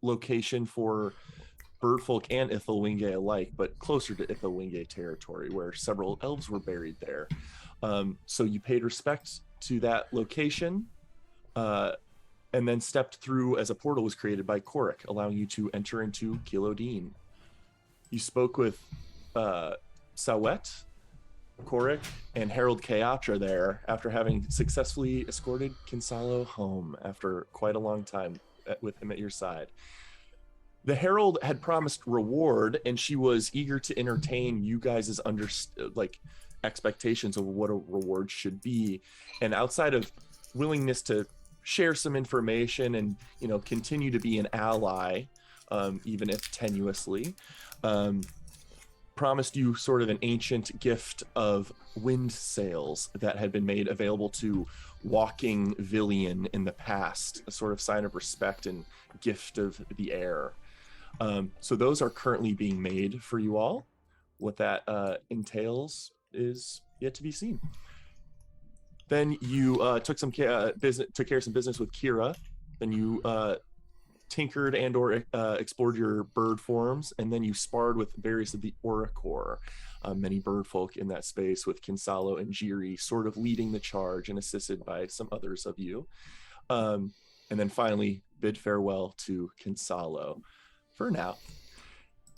location for birdfolk and Ithilwingay alike, but closer to Ithilwingay territory, where several elves were buried there. So you paid respect to that location, and then stepped through as a portal was created by Korik, allowing you to enter into Kilodin. You spoke with Sawet, Korik, and Harold Kayatra there after having successfully escorted Kinsalo home after quite a long time with him at your side. The Herald had promised reward, and she was eager to entertain you guys' expectations of what a reward should be. And outside of willingness to share some information and continue to be an ally, even if tenuously, promised you sort of an ancient gift of wind sails that had been made available to walking Villian in the past, a sort of sign of respect and gift of the air. So those are currently being made for you all. What that entails is yet to be seen. Then you took care of some business with Kira. Then you tinkered and or explored your bird forms, and then you sparred with various of the Oricor, many bird folk in that space, with Kinsalo and Jiri sort of leading the charge and assisted by some others of you. And then finally bid farewell to Kinsalo for now.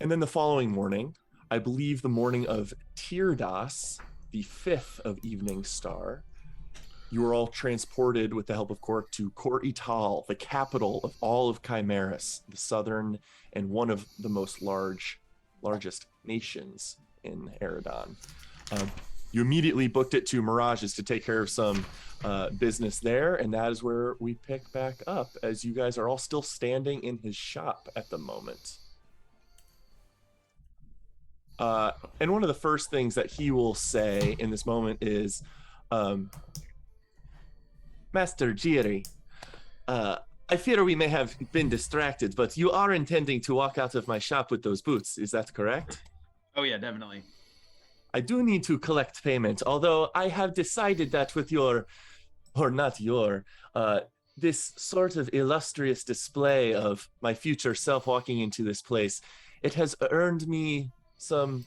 And then the following morning, I believe the morning of Tirdas, the 5th of Evening Star, you were all transported with the help of Cork to Kor Ital, the capital of all of Chimeras, the southern and one of the most largest nations in Eridon. You immediately booked it to Mirages to take care of some business there, and that is where we pick back up, as you guys are all still standing in his shop at the moment. And one of the first things that he will say in this moment is, Master Jiri, I fear we may have been distracted, but you are intending to walk out of my shop with those boots, is that correct? Oh yeah, definitely. I do need to collect payment, although I have decided that with this sort of illustrious display of my future self walking into this place, it has earned me some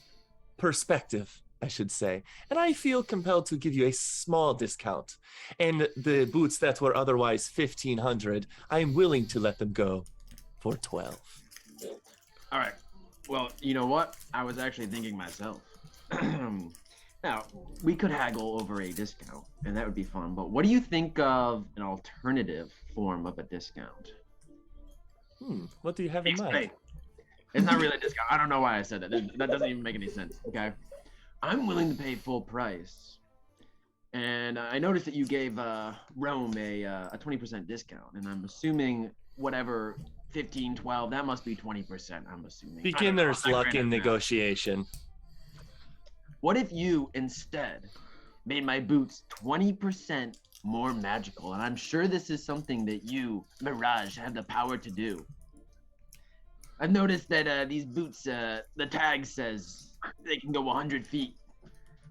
perspective, I should say, and I feel compelled to give you a small discount. And the boots that were otherwise 1,500, I'm willing to let them go for 12. All right. Well, you know what? I was actually thinking myself. Now, we could haggle over a discount, and that would be fun. But what do you think of an alternative form of a discount? What do you have in mind? It's not really a discount. I don't know why I said that. That doesn't even make any sense. Okay. I'm willing to pay full price. And I noticed that you gave Rome a 20% discount. And I'm assuming whatever 15, 12, that must be 20%, I'm assuming. Beginner's luck in negotiation. What if you instead made my boots 20% more magical? And I'm sure this is something that you, Mirage, have the power to do. I've noticed that these boots, the tag says they can go 100 feet.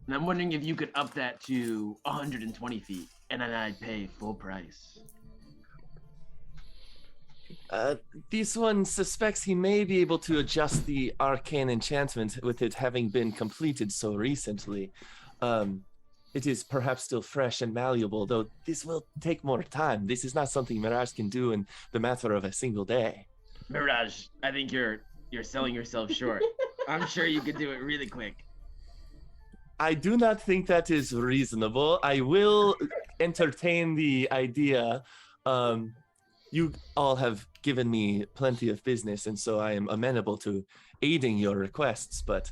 And I'm wondering if you could up that to 120 feet, and then I'd pay full price. This one suspects he may be able to adjust the arcane enchantment with it having been completed so recently. It is perhaps still fresh and malleable, though this will take more time. This is not something Mirage can do in the matter of a single day. Mirage, I think you're selling yourself short. I'm sure you could do it really quick. I do not think that is reasonable. I will entertain the idea. You all have given me plenty of business, and so I am amenable to aiding your requests, but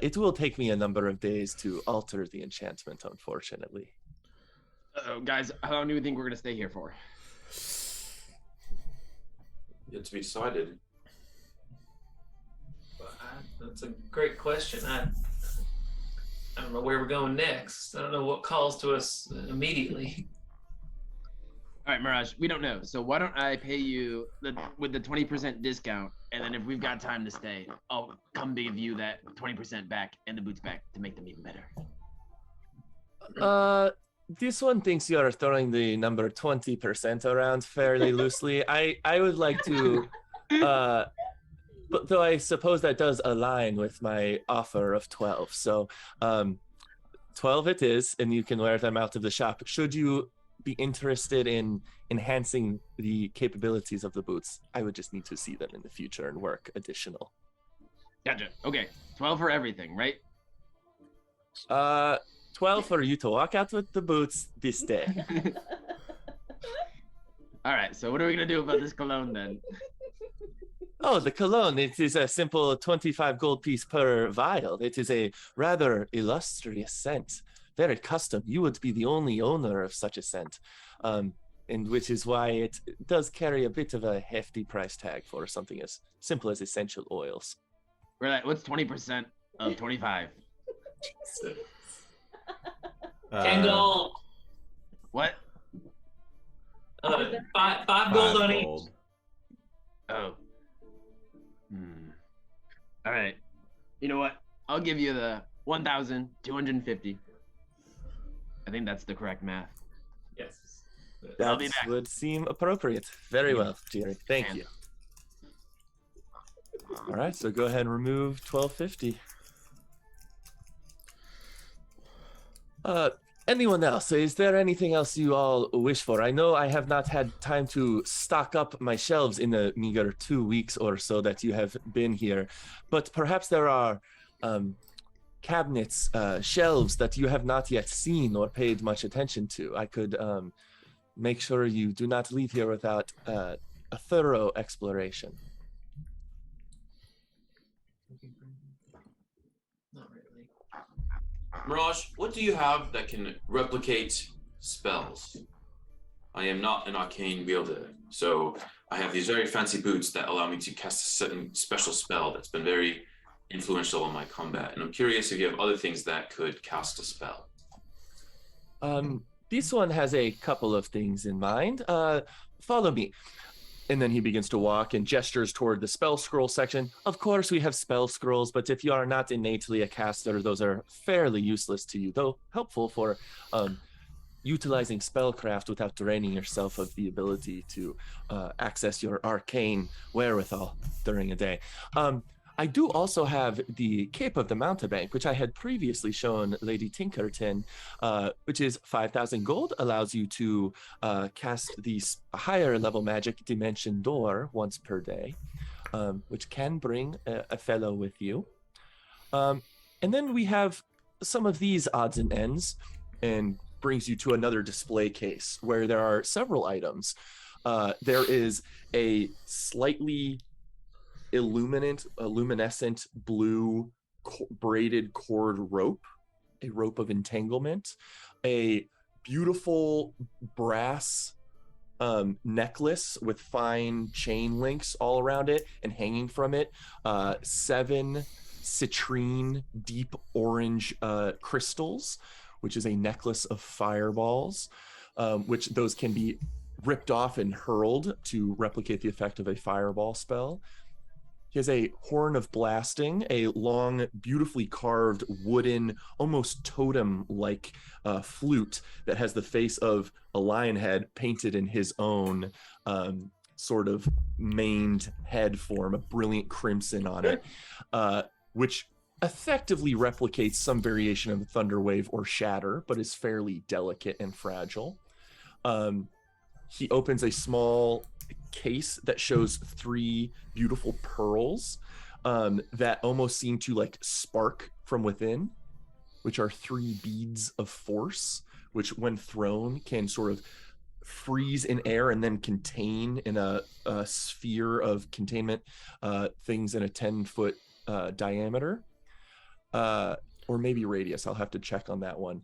it will take me a number of days to alter the enchantment, unfortunately. Uh-oh, guys, how long do you think we're going to stay here for? Yet to be decided. That's a great question. I don't know where we're going next. I don't know what calls to us immediately. All right, Mirage, we don't know. So why don't I pay you with the 20% discount, and then if we've got time to stay, I'll come give you that 20% back and the boots back to make them even better. This one thinks you are throwing the number 20% around fairly loosely. I would like to But though I suppose that does align with my offer of 12. So 12 it is, and you can wear them out of the shop. Should you be interested in enhancing the capabilities of the boots, I would just need to see them in the future and work additional. Gotcha. Okay, 12 for everything, right? 12 for you to walk out with the boots this day. All right, so what are we gonna do about this cologne then? Oh, the cologne. It is a simple 25 gold piece per vial. It is a rather illustrious scent. Very custom. You would be the only owner of such a scent. And which is why it does carry a bit of a hefty price tag for something as simple as essential oils. We're like, what's 20% of 25? 10 gold. What? Five gold on each. gold. Oh. All right. You know what? I'll give you the 1,250. I think that's the correct math. Yes. I'll be That back. would seem appropriate. Very well, Jerry. Thank Man. you. All right, so go ahead and remove 1250. Anyone else? Is there anything else you all wish for? I know I have not had time to stock up my shelves in the meager 2 weeks or so that you have been here, but perhaps there are cabinets, shelves that you have not yet seen or paid much attention to. I could make sure you do not leave here without a thorough exploration. Not really. Mirage, what do you have that can replicate spells? I am not an arcane wielder, so I have these very fancy boots that allow me to cast a certain special spell that's been very influential on my combat. And I'm curious if you have other things that could cast a spell. This one has a couple of things in mind. Follow me. And then he begins to walk and gestures toward the spell scroll section. Of course, we have spell scrolls, but if you are not innately a caster, those are fairly useless to you, though helpful for utilizing spellcraft without draining yourself of the ability to access your arcane wherewithal during a day. I do also have the Cape of the Mountebank, which I had previously shown Lady Tinkerton, which is 5,000 gold, allows you to cast the higher level magic Dimension Door once per day, which can bring a fellow with you. And then we have some of these odds and ends, and brings you to another display case where there are several items. There is a slightly luminescent blue braided cord rope, a rope of entanglement, a beautiful brass necklace with fine chain links all around it, and hanging from it 7 citrine deep orange crystals, which is a necklace of fireballs, which those can be ripped off and hurled to replicate the effect of a fireball spell. He has a horn of blasting, a long, beautifully carved wooden, almost totem-like flute that has the face of a lion head painted in his own sort of maned head form, a brilliant crimson on it, which effectively replicates some variation of Thunderwave or Shatter, but is fairly delicate and fragile. He opens a small case that shows 3 beautiful pearls that almost seem to like spark from within, which are 3 beads of force, which when thrown can sort of freeze in air and then contain in a sphere of containment things in a 10-foot diameter, or maybe radius. I'll have to check on that one.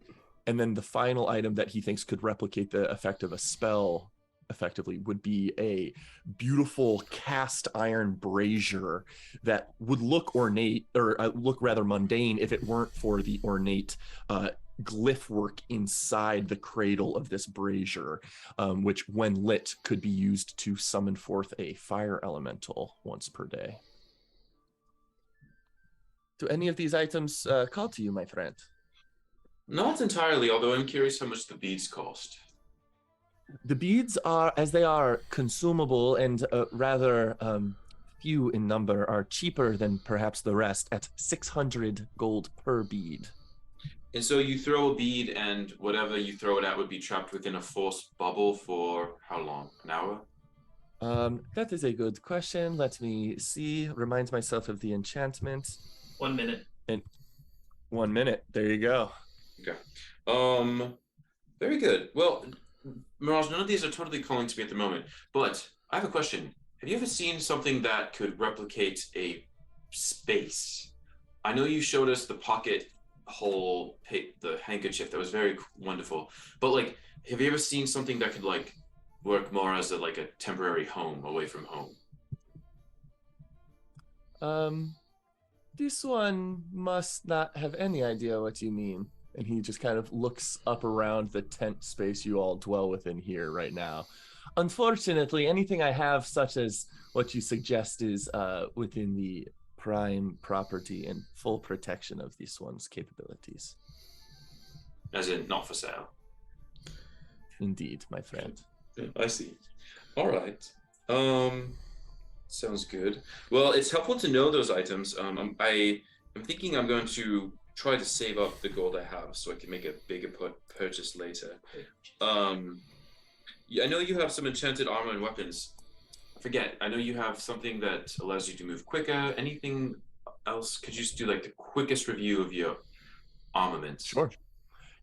And then the final item that he thinks could replicate the effect of a spell effectively would be a beautiful cast iron brazier that would look ornate, or look rather mundane, if it weren't for the ornate glyph work inside the cradle of this brazier, which when lit could be used to summon forth a fire elemental once per day. Do any of these items call to you, my friend? Not entirely, although I'm curious how much the beads cost. The beads are, as they are consumable and rather few in number, are cheaper than perhaps the rest at 600 gold per bead. And so you throw a bead, and whatever you throw it at would be trapped within a force bubble for how long? An hour? That is a good question. Let me see. Remind myself of the enchantment. 1 minute. And 1 minute. There you go. Okay. Very good. Well, Mirage, none of these are totally calling to me at the moment, but I have a question. Have you ever seen something that could replicate a space? I know you showed us the pocket hole, the handkerchief. That was very wonderful. But like, have you ever seen something that could like work more as a temporary home away from home? This one must not have any idea what you mean. And he just kind of looks up around the tent space you all dwell within here right now. Unfortunately, anything I have, such as what you suggest, is within the prime property and full protection of this one's capabilities. As in, not for sale. Indeed, my friend. I see. All right. Sounds good. Well, it's helpful to know those items. I'm thinking I'm going to try to save up the gold I have so I can make a bigger purchase later. Yeah, I know you have some enchanted armor and weapons. I know you have something that allows you to move quicker. Anything else? Could you just do like the quickest review of your armament? Sure.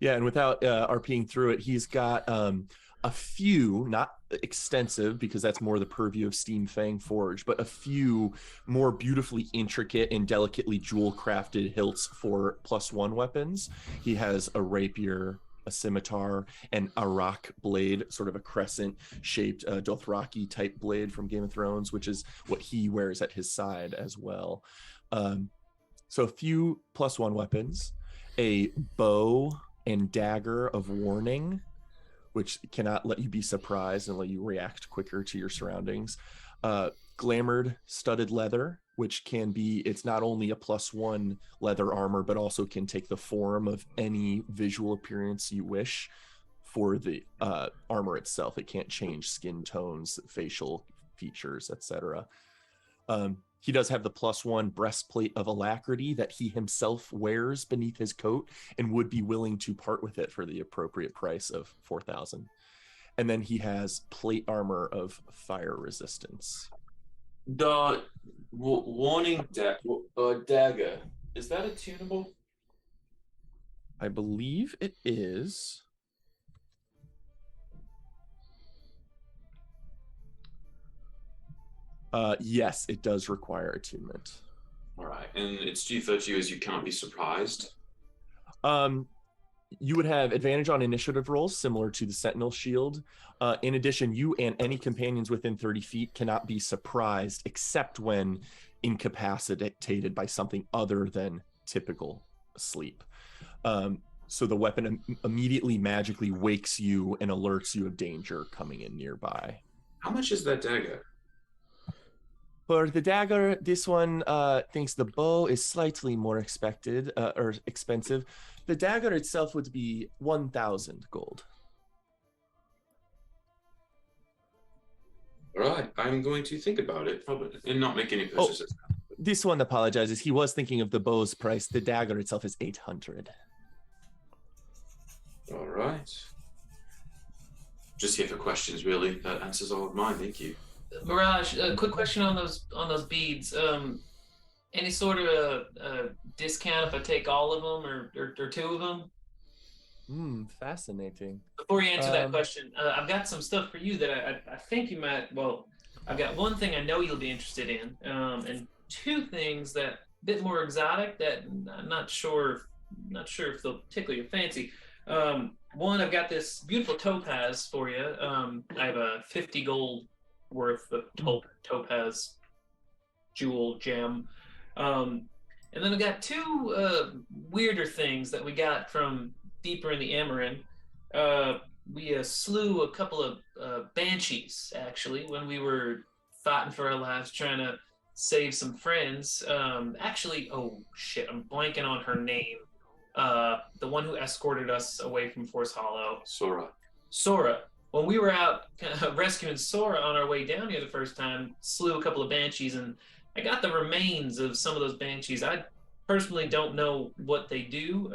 Yeah, and without RPing through it, he's got a few, not extensive because that's more the purview of Steam Fang Forge, but a few more beautifully intricate and delicately jewel crafted hilts for +1 weapons. He has a rapier, a scimitar, and a rock blade, sort of a crescent shaped Dothraki type blade from Game of Thrones, which is what he wears at his side as well. So a few +1 weapons, a bow and dagger of warning, which cannot let you be surprised and let you react quicker to your surroundings. Glamored studded leather, which can be, it's not only a +1 leather armor, but also can take the form of any visual appearance you wish for the armor itself. It can't change skin tones, facial features, etc. He does have the +1 breastplate of alacrity that he himself wears beneath his coat and would be willing to part with it for the appropriate price of 4,000. And then he has plate armor of fire resistance. The warning dagger, is that attunable? I believe it is. Yes, it does require attunement. All right, and its chief virtue is you cannot be surprised. You would have advantage on initiative rolls, similar to the Sentinel Shield. In addition, you and any companions within 30 feet cannot be surprised, except when incapacitated by something other than typical sleep. So the weapon immediately magically wakes you and alerts you of danger coming in nearby. How much is that dagger? For the dagger, this one thinks the bow is slightly more expensive. The dagger itself would be 1,000 gold. All right, I'm going to think about it, probably, and not make any purchases. This one apologizes. He was thinking of the bow's price. The dagger itself is 800. All right. Just here for questions, really. That answers all of mine. Thank you. Mirage, a quick question on those beads. Any sort of a discount if I take all of them or two of them? Fascinating. Before you answer that question, I've got some stuff for you that I think you might. Well, I've got one thing I know you'll be interested in, and two things that a bit more exotic that I'm not sure if they'll tickle your fancy. One, I've got this beautiful topaz for you. I have a 50 gold worth of topaz jewel gem. And then I've got two weirder things that we got from deeper in the Amarin. We slew a couple of banshees, actually, when we were fighting for our lives, trying to save some friends. Actually, oh shit, I'm blanking on her name. The one who escorted us away from Force Hollow. Sora. Sora. when we were out rescuing Sora on our way down here the first time, slew a couple of banshees, and I got the remains of some of those banshees. I personally don't know what they do.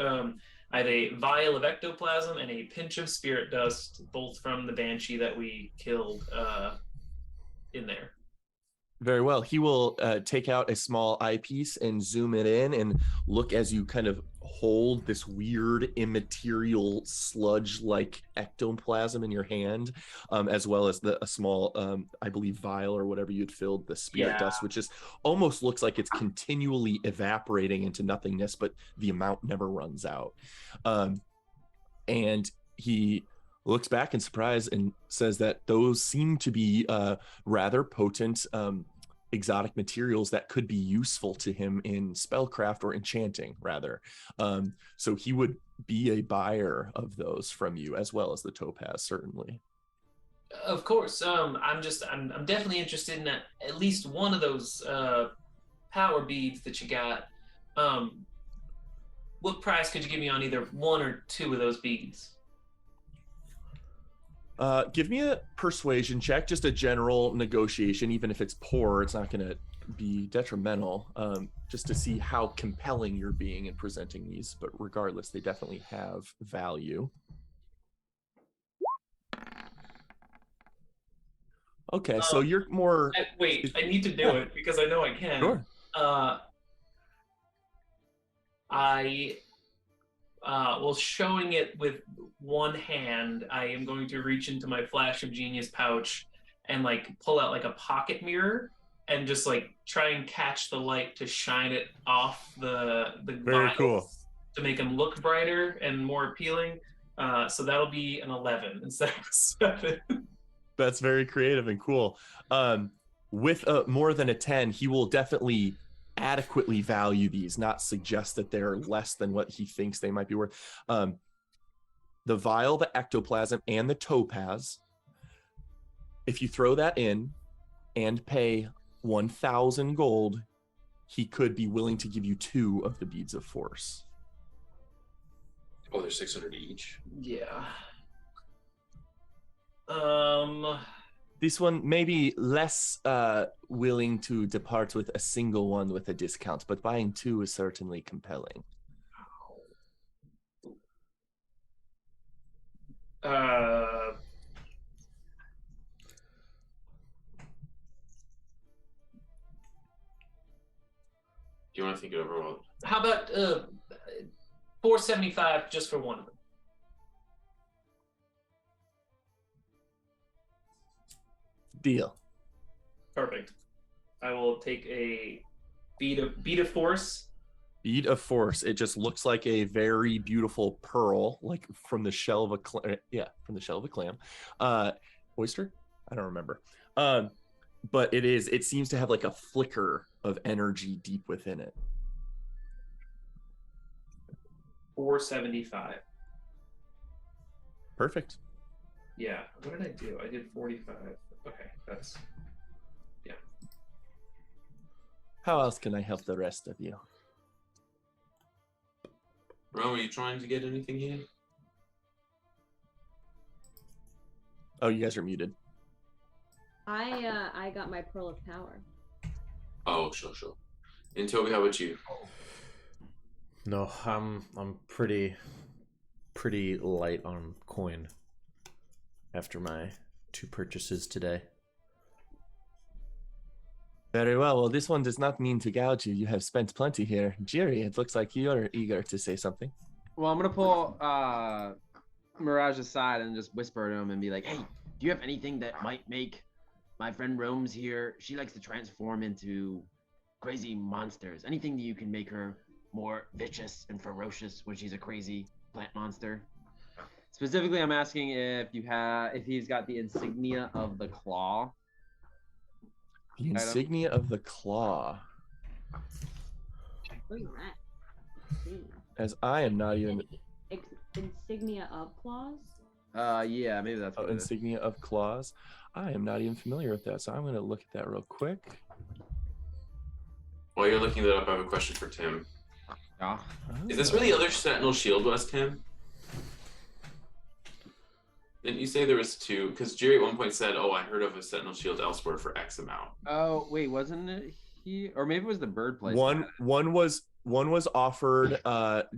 I have a vial of ectoplasm and a pinch of spirit dust, both from the banshee that we killed in there. Very well. He will take out a small eyepiece and zoom it in and look as you kind of hold this weird immaterial sludge-like ectoplasm in your hand, as well as a small, I believe, vial or whatever you'd filled the spirit dust, which is almost looks like it's continually evaporating into nothingness, but the amount never runs out. And he looks back in surprise and says that those seem to be rather potent exotic materials that could be useful to him in spellcraft or enchanting, rather. So he would be a buyer of those from you, as well as the topaz, certainly. Of course. I'm definitely interested in at least one of those power beads that you got. What price could you give me on either one or two of those beads? Give me a persuasion check, just a general negotiation. Even if it's poor, it's not going to be detrimental, just to see how compelling you're being in presenting these. But regardless, they definitely have value. Okay, so you're more... Wait, I need to do it because I know I can. Sure. Well, showing it with one hand, I am going to reach into my Flash of Genius pouch and like pull out like a pocket mirror and just like try and catch the light to shine it off the Very vials cool. to make them look brighter and more appealing. So that'll be an 11 instead of a 7. That's very creative and cool. With more than a 10, he will definitely adequately value these, not suggest that they're less than what he thinks they might be worth. The vial, the ectoplasm, and the topaz, if you throw that in and pay 1,000 gold, he could be willing to give you 2 of the beads of force. Oh, they're 600 each. Yeah. This one may be less willing to depart with a single one with a discount, but buying 2 is certainly compelling. Do you want to think it over? Well, How about $475 just for one of them? Deal. Perfect. I will take a bead of force. Bead of force. It just looks like a very beautiful pearl, like from the shell of a clam. Yeah, from the shell of a clam. Oyster? I don't remember. But it seems to have like a flicker of energy deep within it. $475. Perfect. Yeah. What did I do? I did 45. Okay, that's How else can I help the rest of you? Rome, are you trying to get anything here? Oh, you guys are muted. I got my pearl of power. Oh, sure. And Toby, how about you? No, I'm pretty light on coin after my 2 purchases today. Very well. Well, this one does not mean to gouge you. You have spent plenty here. Jerry, it looks like you're eager to say something. Well, I'm gonna pull Mirage aside and just whisper to him and be like, "Hey, do you have anything that might make my friend Rome's here? She likes to transform into crazy monsters. Anything that you can make her more vicious and ferocious when she's a crazy plant monster?" Specifically, I'm asking if he's got the insignia of the claw. The insignia of the claw. What is that? As I am not even... Insignia of claws? Yeah, maybe that's what it is. Insignia of claws. I am not even familiar with that, so I'm going to look at that real quick. While you're looking that up, I have a question for Tim. Yeah. Is this where the other Sentinel shield was, Tim? Didn't you say there was two? Because Jerry at one point said, "Oh, I heard of a Sentinel shield elsewhere for X amount." Oh wait, wasn't it he? Or maybe it was the bird place. One was offered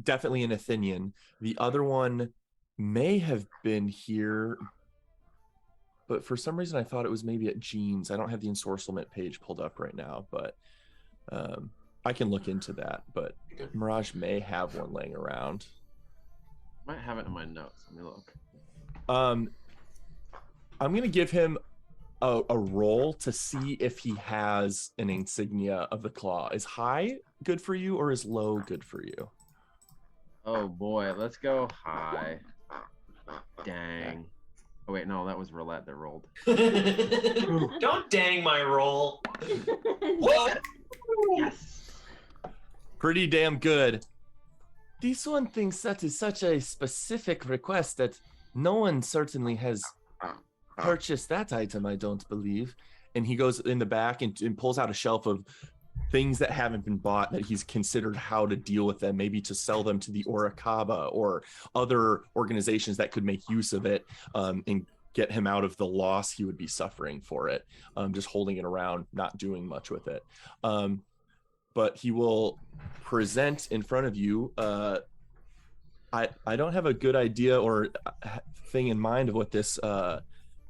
definitely an Athenian. The other one may have been here, but for some reason I thought it was maybe at Jeans. I don't have the ensorcelment page pulled up right now, but I can look into that. But Mirage may have one laying around. Might have it in my notes. Let me look. I'm gonna give him a roll to see if he has an insignia of the claw. Is high good for you or is low good for you? Oh boy, let's go high. Dang. Oh wait, no, that was roulette that rolled. Don't dang my roll. What? Yes. Pretty damn good. This one thinks that is such a specific request that no one certainly has purchased that item, I don't believe. And he goes in the back and pulls out a shelf of things that haven't been bought that he's considered how to deal with them, maybe to sell them to the Oricaba or other organizations that could make use of it and get him out of the loss he would be suffering for it. Just holding it around, not doing much with it. But he will present in front of you. I don't have a good idea or thing in mind of what this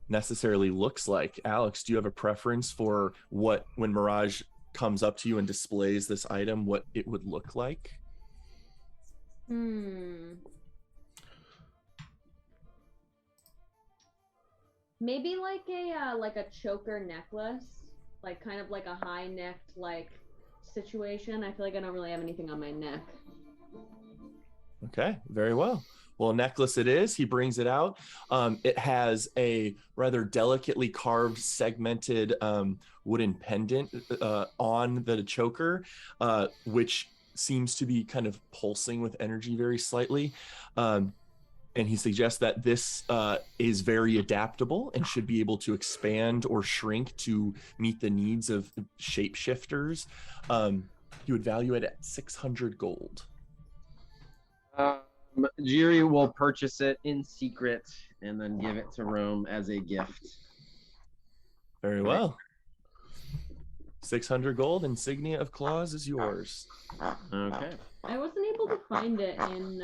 necessarily looks like. Alex, do you have a preference for what, when Mirage comes up to you and displays this item, what it would look like? Maybe like a choker necklace, like kind of like a high necked like situation. I feel like I don't really have anything on my neck. Okay, very well. Well, a necklace it is. He brings it out. It has a rather delicately carved, segmented wooden pendant on the choker, which seems to be kind of pulsing with energy very slightly. And he suggests that this is very adaptable and should be able to expand or shrink to meet the needs of shapeshifters. He would value it at 600 gold. Jiri will purchase it in secret and then give it to Rome as a gift. Very well. 600 gold, insignia of claws is yours. Okay. I wasn't able to find it in.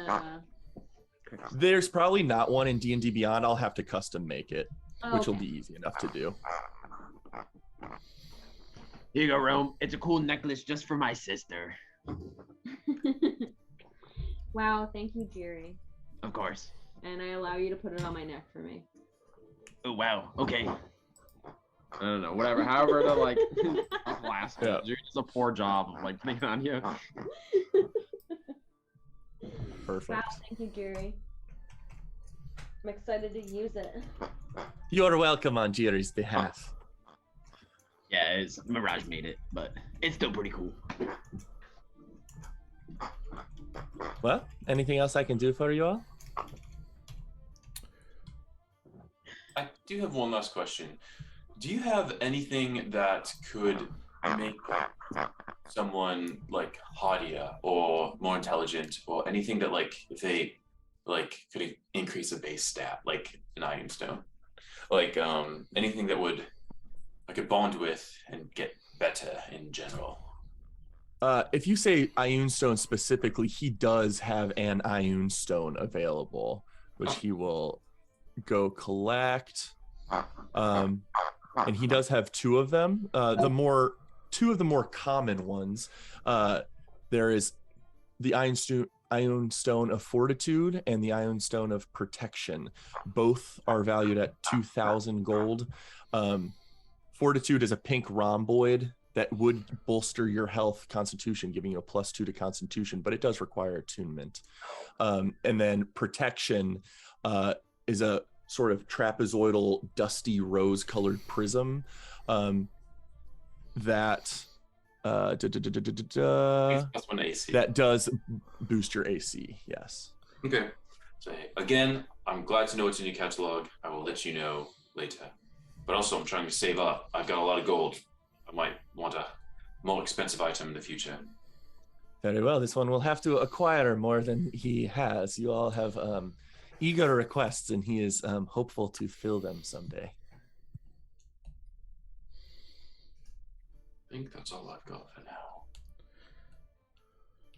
There's probably not one in D&D Beyond. I'll have to custom make it, which will Okay. be easy enough to do. Here you go, Rome. It's a cool necklace just for my sister. Wow, thank you, Jerry. Of course. And I allow you to put it on my neck for me. Oh, wow. Okay. I don't know. Whatever. However, to like blast it. Yeah. Jiri does a poor job of like putting it on you. Perfect. Wow, thank you, Jerry. I'm excited to use it. You're welcome on Jerry's behalf. Yeah, it's Mirage made it, but it's still pretty cool. Well, anything else I can do for you all? I do have one last question. Do you have anything that could make someone like Hadia or more intelligent, or anything that like if they like could increase a base stat, like an Iron Stone, like anything that would I could bond with and get better in general? If you say Ioun Stone specifically, he does have an Ioun Stone available, which he will go collect. And he does have two of them. Two of the more common ones. There is the Ioun Stone of Fortitude and the Ioun Stone of Protection. Both are valued at 2,000 gold. Fortitude is a pink rhomboid that would bolster your health constitution, giving you a +2 to constitution, but it does require attunement. And then Protection is a sort of trapezoidal, dusty, rose-colored prism that That's one AC. that does boost your AC. Yes. Okay. So again, I'm glad to know what's in your catalog. I will let you know later. But also, I'm trying to save up. I've got a lot of gold. I might want a more expensive item in the future. Very well. This one will have to acquire more than he has. You all have eager requests, and he is hopeful to fill them someday. I think that's all I've got for now.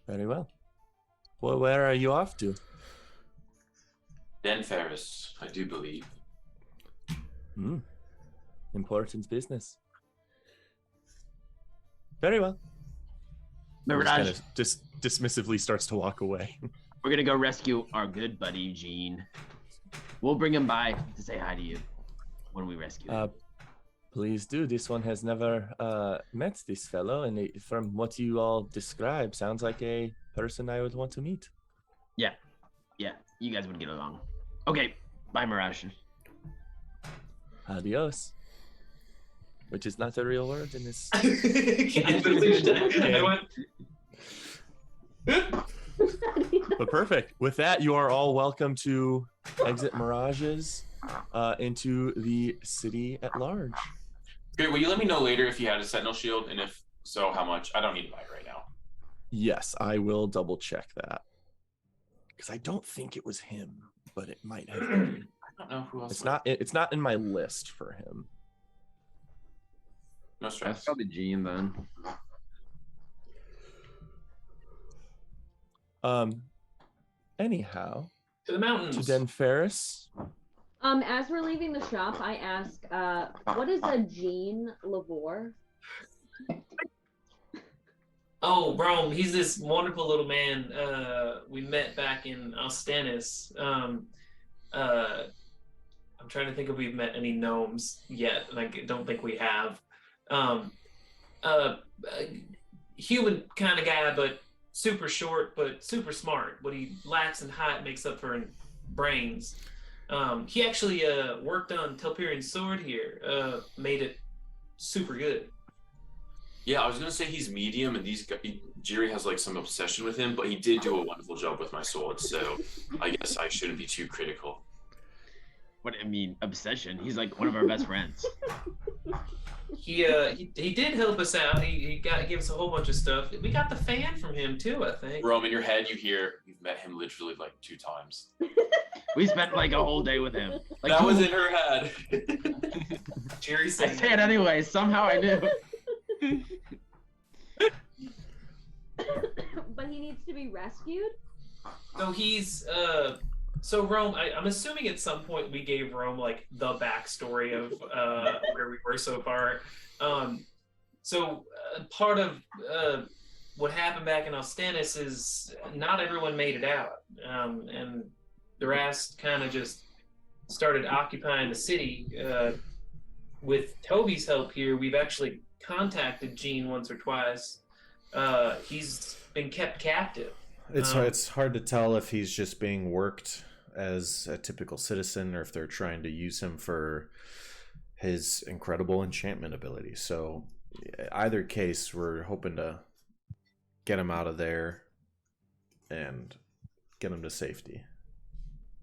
Very well. Well, where are you off to? Den Ferris, I do believe. Important business. Very well. Mirage, Just kind of dismissively starts to walk away. we're gonna go rescue our good buddy Gene. We'll bring him by to say hi to you when we rescue him. Please do. This one has never met this fellow, and from what you all describe, sounds like a person I would want to meet. Yeah, you guys would get along. Okay, bye, Mirage. Adios. Which is not a real word in this. But perfect. With that, you are all welcome to exit Mirages into the city at large. Great. Will you let me know later if you had a sentinel shield, and if so, how much? I don't need to buy it right now. Yes, I will double check that. Because I don't think it was him, but it might have been. I don't know who else. It's not in my list for him. No That's stress. probably Gene then. Anyhow, To the mountains. to Den Ferris. As we're leaving the shop, I ask, what is a Jean Lavore? Oh, Rome, he's this wonderful little man we met back in Ostanis. I'm trying to think if we've met any gnomes yet, and I don't think we have. Human kind of guy, but super short, but super smart. What he lacks in height makes up for in brains. He actually worked on Telperian's sword here, made it super good. Yeah, I was gonna say he's medium, and Jiri has like some obsession with him, but he did do a wonderful job with my sword, so I guess I shouldn't be too critical. What I mean, obsession. He's like one of our best friends. He did help us out. He gave us a whole bunch of stuff. We got the fan from him too, I think. Rome, in your head, you hear you've met him literally like 2 times. We spent like a whole day with him. Like, That was in her head. Jerry I said say it anyway. Somehow I knew. But he needs to be rescued? So he's so Rome. I'm assuming at some point we gave Rome like the backstory of where we were so far. Part of what happened back in Ostanis is not everyone made it out, and the rest kind of just started occupying the city. With Toby's help here, we've actually contacted Gene once or twice. He's been kept captive. It's hard to tell if he's just being worked as a typical citizen or if they're trying to use him for his incredible enchantment ability. So either case, we're hoping to get him out of there and get him to safety.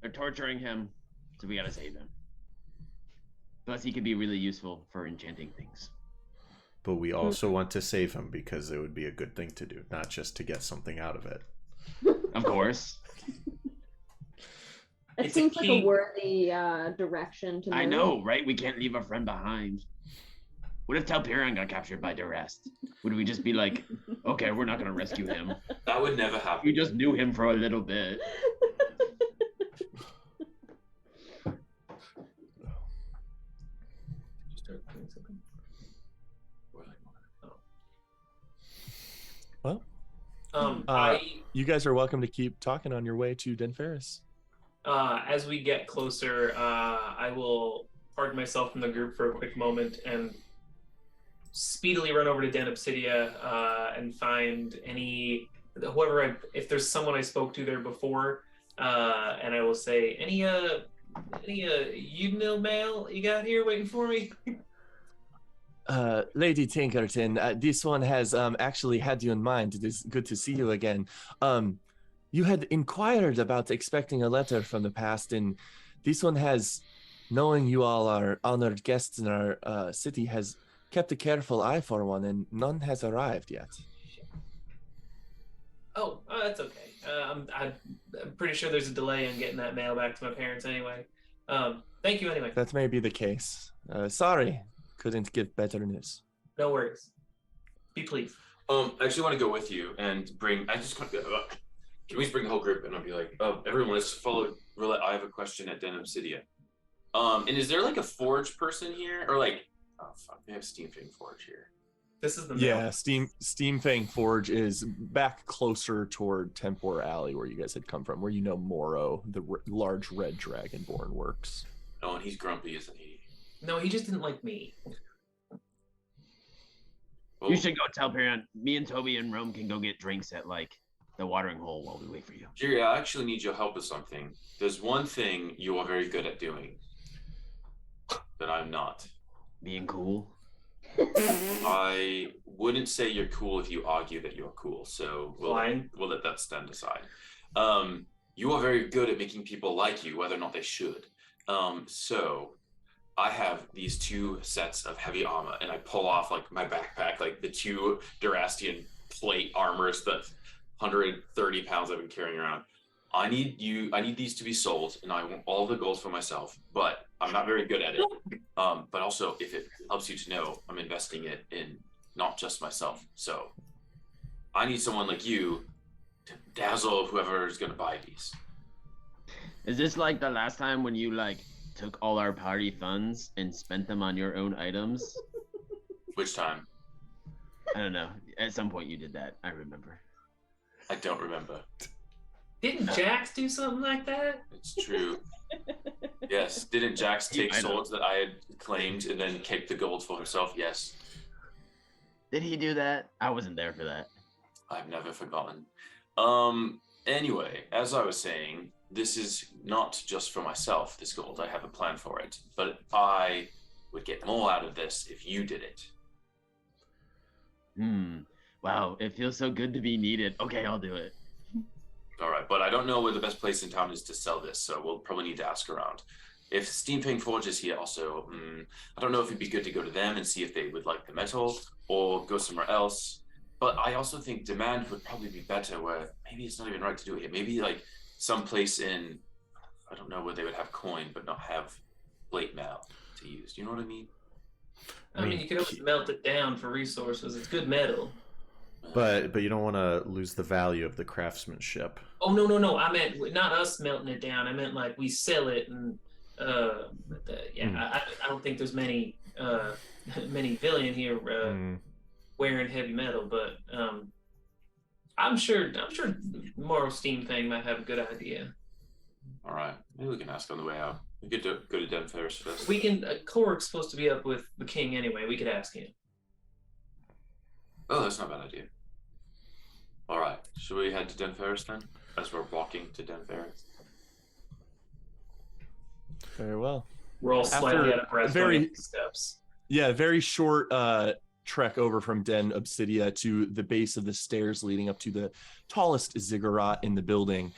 They're torturing him, so we gotta save him. Plus, he could be really useful for enchanting things. But we also want to save him because it would be a good thing to do, not just to get something out of it. Of course. It It's seems a like key. a worthy direction to move. I know, right? We can't leave a friend behind. What if Telperion got captured by Durest? Would we just be like, okay, we're not gonna rescue him? That would never happen. We just knew him for a little bit. Well, I you guys are welcome to keep talking on your way to Den Ferris. as we get closer, I will pardon myself from the group for a quick moment and speedily run over to Den Obsidia and find if there's someone I spoke to there before, and I will say, any Udinil mail you got here waiting for me? Lady Tinkerton, this one has actually had you in mind. It is good to see you again. You had inquired about expecting a letter from the past, and this one has, knowing you all are honored guests in our city, has kept a careful eye for one, and none has arrived yet. Oh, that's okay. I'm pretty sure there's a delay in getting that mail back to my parents anyway. Thank you anyway. That may be the case. Sorry, couldn't give better news. No worries. Be pleased. I actually want to go with you and bring. I just want to. Can we just bring the whole group and I'll be like, everyone, let's follow. I have a question at Den Obsidia. And is there like a forge person here, or like, oh fuck, they have Steam Fang Forge here. This is the Yeah, Steam Fang Forge is back closer toward Tempor Alley, where you guys had come from, where you know Moro, the large red dragonborn, works. Oh, and he's grumpy, isn't he? No, he just didn't like me. You should go tell Perion. Me and Toby and Rome can go get drinks at like the watering hole while we wait for you. Jerry, I actually need your help with something. There's one thing you are very good at doing that I'm not. Being cool. I wouldn't say you're cool if you argue that you're cool, so we'll let that stand aside. You are very good at making people like you, whether or not they should. So I have these 2 sets of heavy armor, and I pull off like my backpack, like the 2 Durastian plate armors that 130 pounds I've been carrying around. I need these to be sold, and I want all the gold for myself, but I'm not very good at it. But also, if it helps you to know, I'm investing it in not just myself. So I need someone like you to dazzle whoever is going to buy these. Is this like the last time when you like took all our party funds and spent them on your own items? Which time? I don't know. At some point you did that. I remember. I don't remember. Didn't Jax do something like that? It's true. Yes. Didn't Jax take swords that I had claimed and then keep the gold for himself? Yes. Did he do that? I wasn't there for that. I've never forgotten. Anyway, as I was saying, this is not just for myself, this gold. I have a plan for it. But I would get more out of this if you did it. Wow, it feels so good to be needed. Okay, I'll do it. All right, but I don't know where the best place in town is to sell this, so we'll probably need to ask around. If Steam Fang Forge is here also, I don't know if it'd be good to go to them and see if they would like the metal, or go somewhere else. But I also think demand would probably be better, where maybe it's not even right to do it here. Maybe like someplace in, I don't know, where they would have coin but not have plate mail to use. Do you know what I mean? I mean, you could always melt it down for resources. It's good metal. But you don't want to lose the value of the craftsmanship. Oh no! I meant not us melting it down. I meant like we sell it, and I don't think there's many villain here wearing heavy metal, but I'm sure Moral Steam Fang might have a good idea. All right, maybe we can ask on the way out. We could go to Den Ferris first. We can. Korg's supposed to be up with the king anyway. We could ask him. Oh, that's not a bad idea. All right, should we head to Den Ferris then, as we're walking to Den Ferris? Very well. We're all slightly out of breath. Going up the steps. Yeah, very short trek over from Den Obsidia to the base of the stairs leading up to the tallest ziggurat in the building.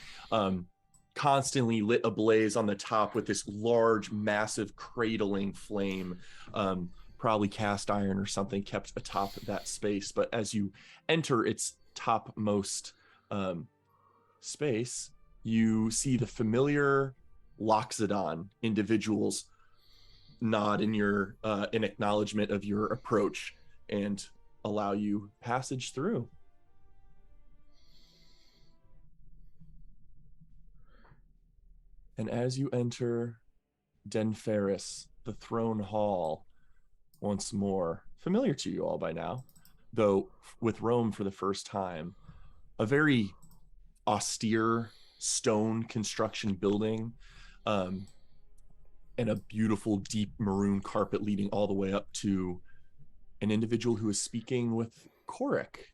Constantly lit ablaze on the top with this large, massive cradling flame. Probably cast iron or something kept atop that space. But as you enter its topmost space, you see the familiar Loxodon individuals nod in acknowledgement of your approach and allow you passage through. And as you enter Den Ferris, the throne hall, once more, familiar to you all by now, though with Rome for the first time, a very austere stone construction building, and a beautiful deep maroon carpet leading all the way up to an individual who is speaking with Korik,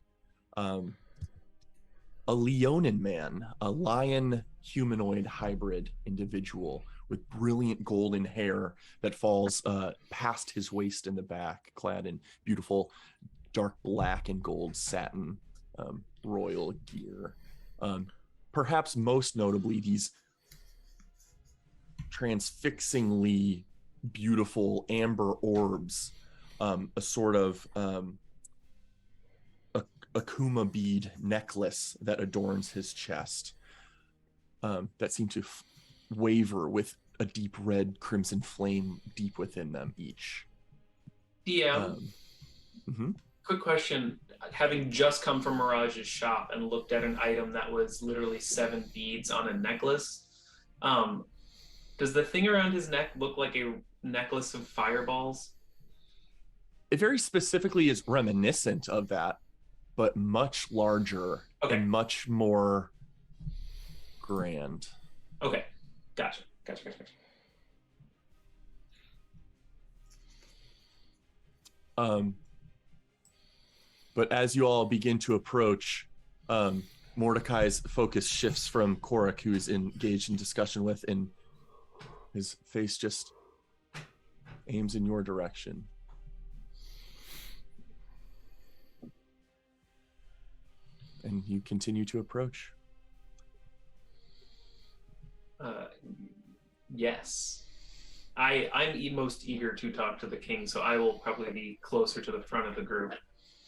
a Leonin man, a lion humanoid hybrid individual with brilliant golden hair that falls past his waist in the back, clad in beautiful dark black and gold satin royal gear. Perhaps most notably, these transfixingly beautiful amber orbs, a sort of Akuma bead necklace that adorns his chest, that seem to waver with a deep red crimson flame deep within them each. Yeah. Mhm. Quick question. Having just come from Mirage's shop and looked at an item that was literally 7 beads on a necklace, does the thing around his neck look like a necklace of fireballs? It very specifically is reminiscent of that, but much larger and much more grand. Okay. Gotcha. But as you all begin to approach, Mordecai's focus shifts from Korak, who is engaged in discussion with, and his face just aims in your direction. And you continue to approach. Yes. I'm most eager to talk to the king, so I will probably be closer to the front of the group.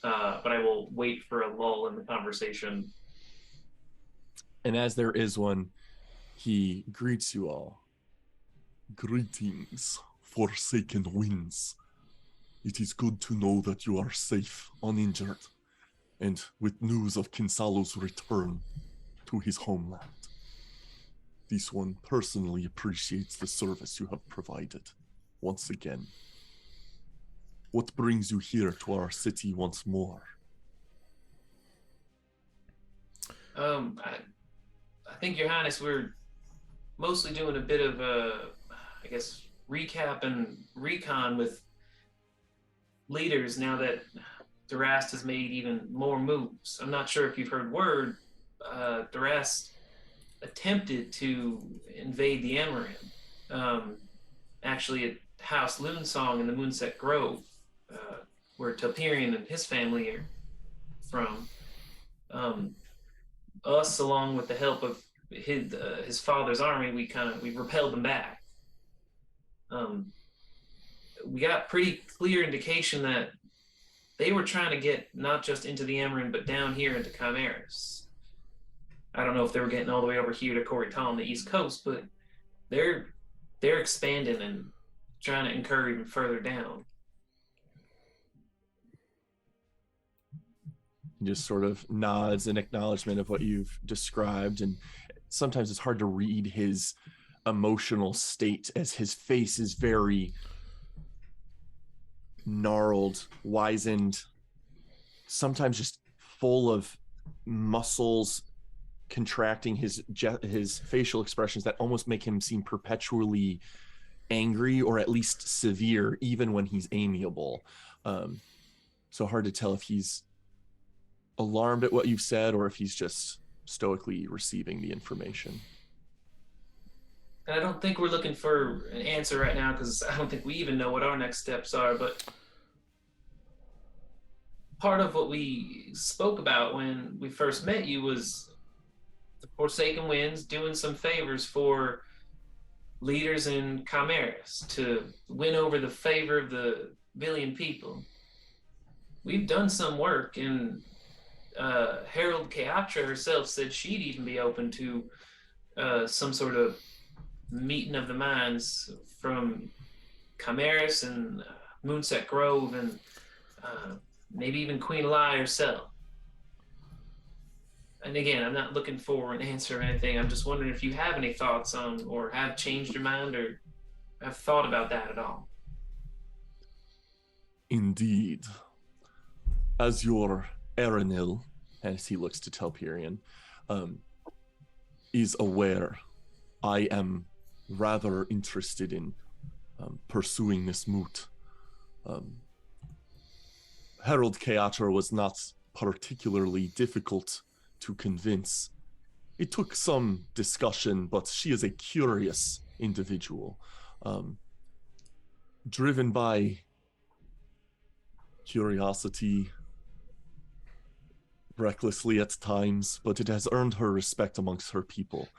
But I will wait for a lull in the conversation. And as there is one, he greets you all. Greetings, forsaken Wynds. It is good to know that you are safe, uninjured, and with news of Kinsalo's return to his homeland. This one personally appreciates the service you have provided, once again. What brings you here to our city once more? I think, Your Highness, we're mostly doing a bit of recap and recon with leaders now that Durast has made even more moves. I'm not sure if you've heard word. Durast attempted to invade the Amaran. Actually at House Loonsong in the Moonset Grove, where Telperion and his family are from. Us, along with the help of his father's army, we repelled them back. We got pretty clear indication that they were trying to get not just into the Amaran, but down here into Chimeras. I don't know if they were getting all the way over here to Corrital on the East Coast, but they're expanding and trying to incur even further down. Just sort of nods in acknowledgement of what you've described, and sometimes it's hard to read his emotional state as his face is very gnarled, wizened, sometimes just full of muscles contracting his facial expressions that almost make him seem perpetually angry, or at least severe, even when he's amiable. So hard to tell if he's alarmed at what you've said or if he's just stoically receiving the information. And I don't think we're looking for an answer right now, because I don't think we even know what our next steps are, but part of what we spoke about when we first met you was the Forsaken Winds doing some favors for leaders in Chimeras to win over the favor of the Villian people. We've done some work, and Harold Keatra herself said she'd even be open to some sort of meeting of the minds from Chimeras and Moonset Grove, and maybe even Queen Lai herself. And again, I'm not looking for an answer or anything. I'm just wondering if you have any thoughts on, or have changed your mind, or have thought about that at all. Indeed. As your Aranil, as he looks to Telperion, is aware, I am rather interested in pursuing this moot. Harold Keatra was not particularly difficult to convince. It took some discussion, but she is a curious individual, driven by curiosity, recklessly at times, but it has earned her respect amongst her people.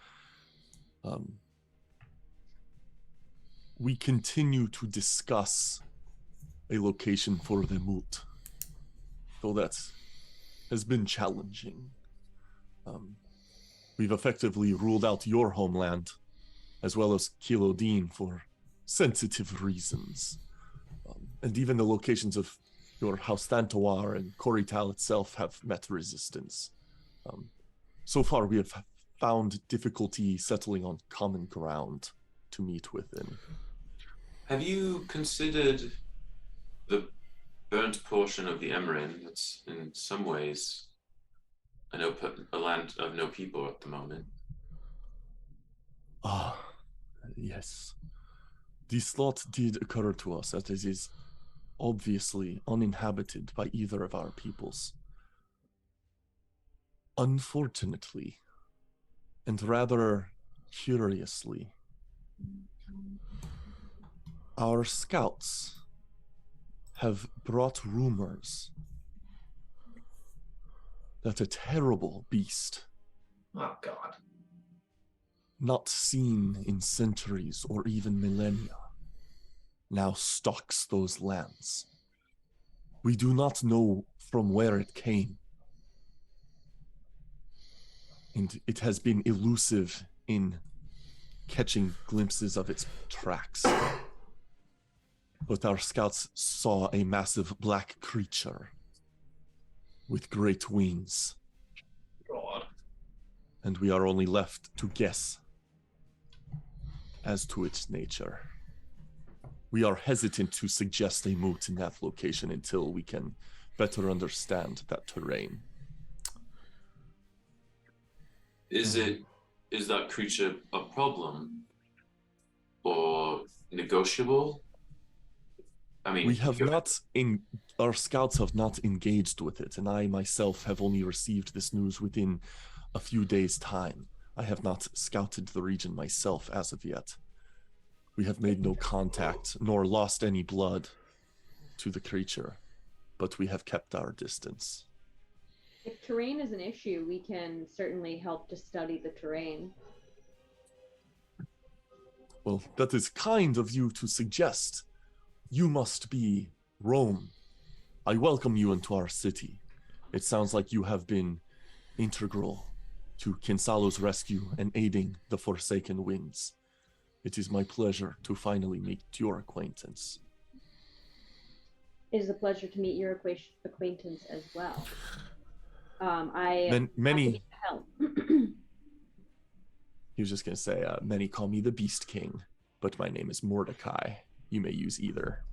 We continue to discuss a location for the moot, though that has been challenging. We've effectively ruled out your homeland, as well as Kilodin for sensitive reasons. And even the locations of your House Thantawar and Korital itself have met resistance. So far, we have found difficulty settling on common ground to meet within. Have you considered the burnt portion of the Emerin? That's in some ways a land of no people at the moment. Ah, yes. This thought did occur to us, as it is obviously uninhabited by either of our peoples. Unfortunately, and rather curiously, our scouts have brought rumors that a terrible beast, Oh God. not seen in centuries or even millennia, now stalks those lands. We do not know from where it came, and it has been elusive in catching glimpses of its tracks. But our scouts saw a massive black creature with great wings, God. and we are only left to guess as to its nature. We are hesitant to suggest a moot in that location until we can better understand that terrain. Is that creature a problem or negotiable? I mean, We have not our scouts have not engaged with it, and I myself have only received this news within a few days' time. I have not scouted the region myself as of yet. We have made no contact, nor lost any blood to the creature, but we have kept our distance. If terrain is an issue, we can certainly help to study the terrain. Well, that is kind of you to suggest. You must be Rome. I welcome you into our city. It sounds like you have been integral to Kinsalo's rescue and aiding the Forsaken Wynds. It is my pleasure to finally meet your acquaintance. It is a pleasure to meet your acquaintance as well. Many. Help. He was just going to say, many call me the Beast King, but my name is Mordecai. You may use either.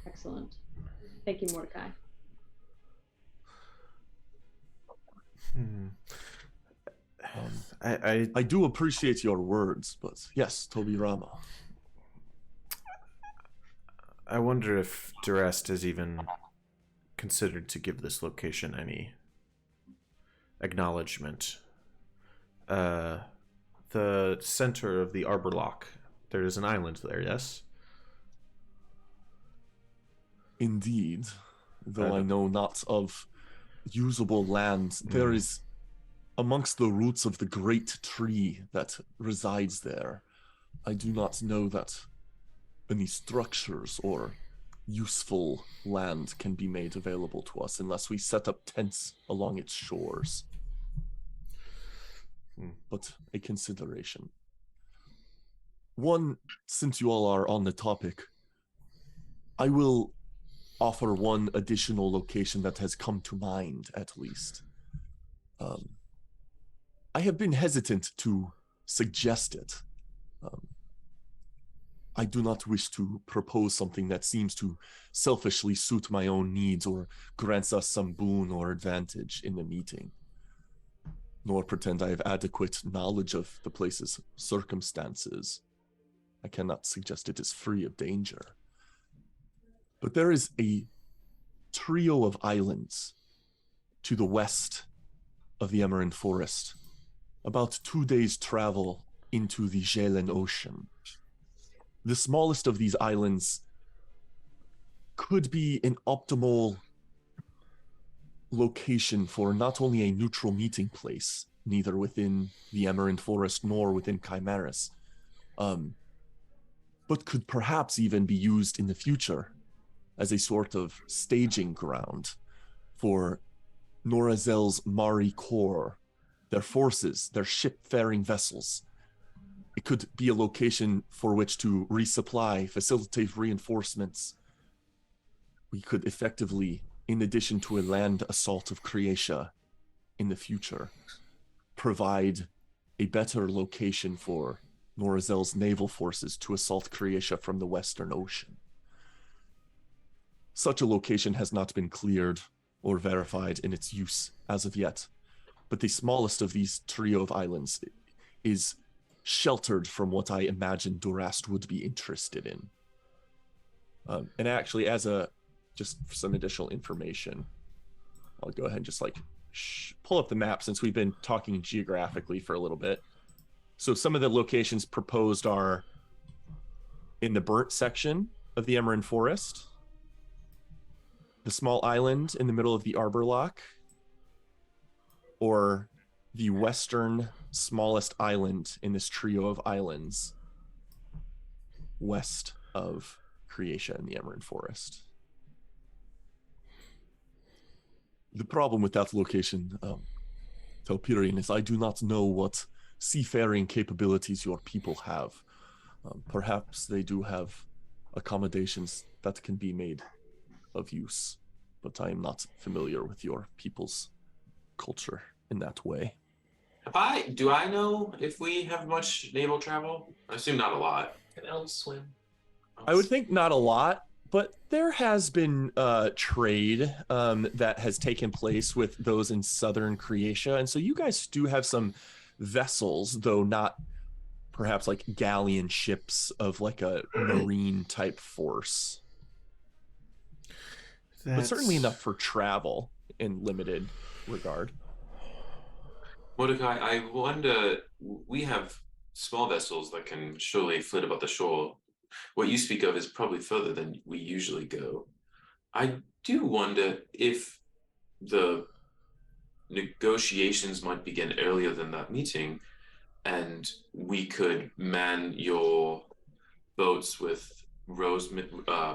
Excellent. Thank you, Mordecai. I do appreciate your words, but yes, Toby Rama. I wonder if Durest has even considered to give this location any acknowledgement. The center of the Arbor Lock, there is an island there, yes? Indeed, though I know not of usable land, there is, amongst the roots of the great tree that resides there, I do not know that any structures or useful land can be made available to us unless we set up tents along its shores. But a consideration. One, since you all are on the topic, I will offer one additional location that has come to mind, at least. I have been hesitant to suggest it. I do not wish to propose something that seems to selfishly suit my own needs or grants us some boon or advantage in the meeting, nor pretend I have adequate knowledge of the place's circumstances. I cannot suggest it is free of danger. But there is a trio of islands to the west of the Emerin Forest, about 2 days' travel into the Jelen Ocean. The smallest of these islands could be an optimal location for not only a neutral meeting place, neither within the Emerin Forest nor within Chimeras, but could perhaps even be used in the future as a sort of staging ground for Norazel's Mari Corps, their forces, their ship-faring vessels. It could be a location for which to resupply, facilitate reinforcements. We could effectively, in addition to a land assault of Croatia in the future, provide a better location for Norazel's naval forces to assault Croatia from the Western Ocean. Such a location has not been cleared or verified in its use as of yet, but the smallest of these trio of islands is sheltered from what I imagine Durast would be interested in. And actually, as just some additional information, I'll go ahead and just pull up the map since we've been talking geographically for a little bit. So some of the locations proposed are in the burnt section of the Emerald Forest, the small island in the middle of the Arbor Lock, or the western smallest island in this trio of islands west of Croatia in the Emerald Forest. The problem with that location, Telpirian, is I do not know what seafaring capabilities your people have. Perhaps they do have accommodations that can be made of use, but I am not familiar with your people's culture in that way. Do I know if we have much naval travel? I assume not a lot. Can elves swim? I would think not a lot, but there has been trade that has taken place with those in southern Croatia, and so you guys do have some vessels, though not perhaps like galleon ships of like a marine type force. But certainly enough for travel in limited regard. Mordecai, I wonder, we have small vessels that can surely flit about the shore. What you speak of is probably further than we usually go. I do wonder if the negotiations might begin earlier than that meeting, and we could man your boats with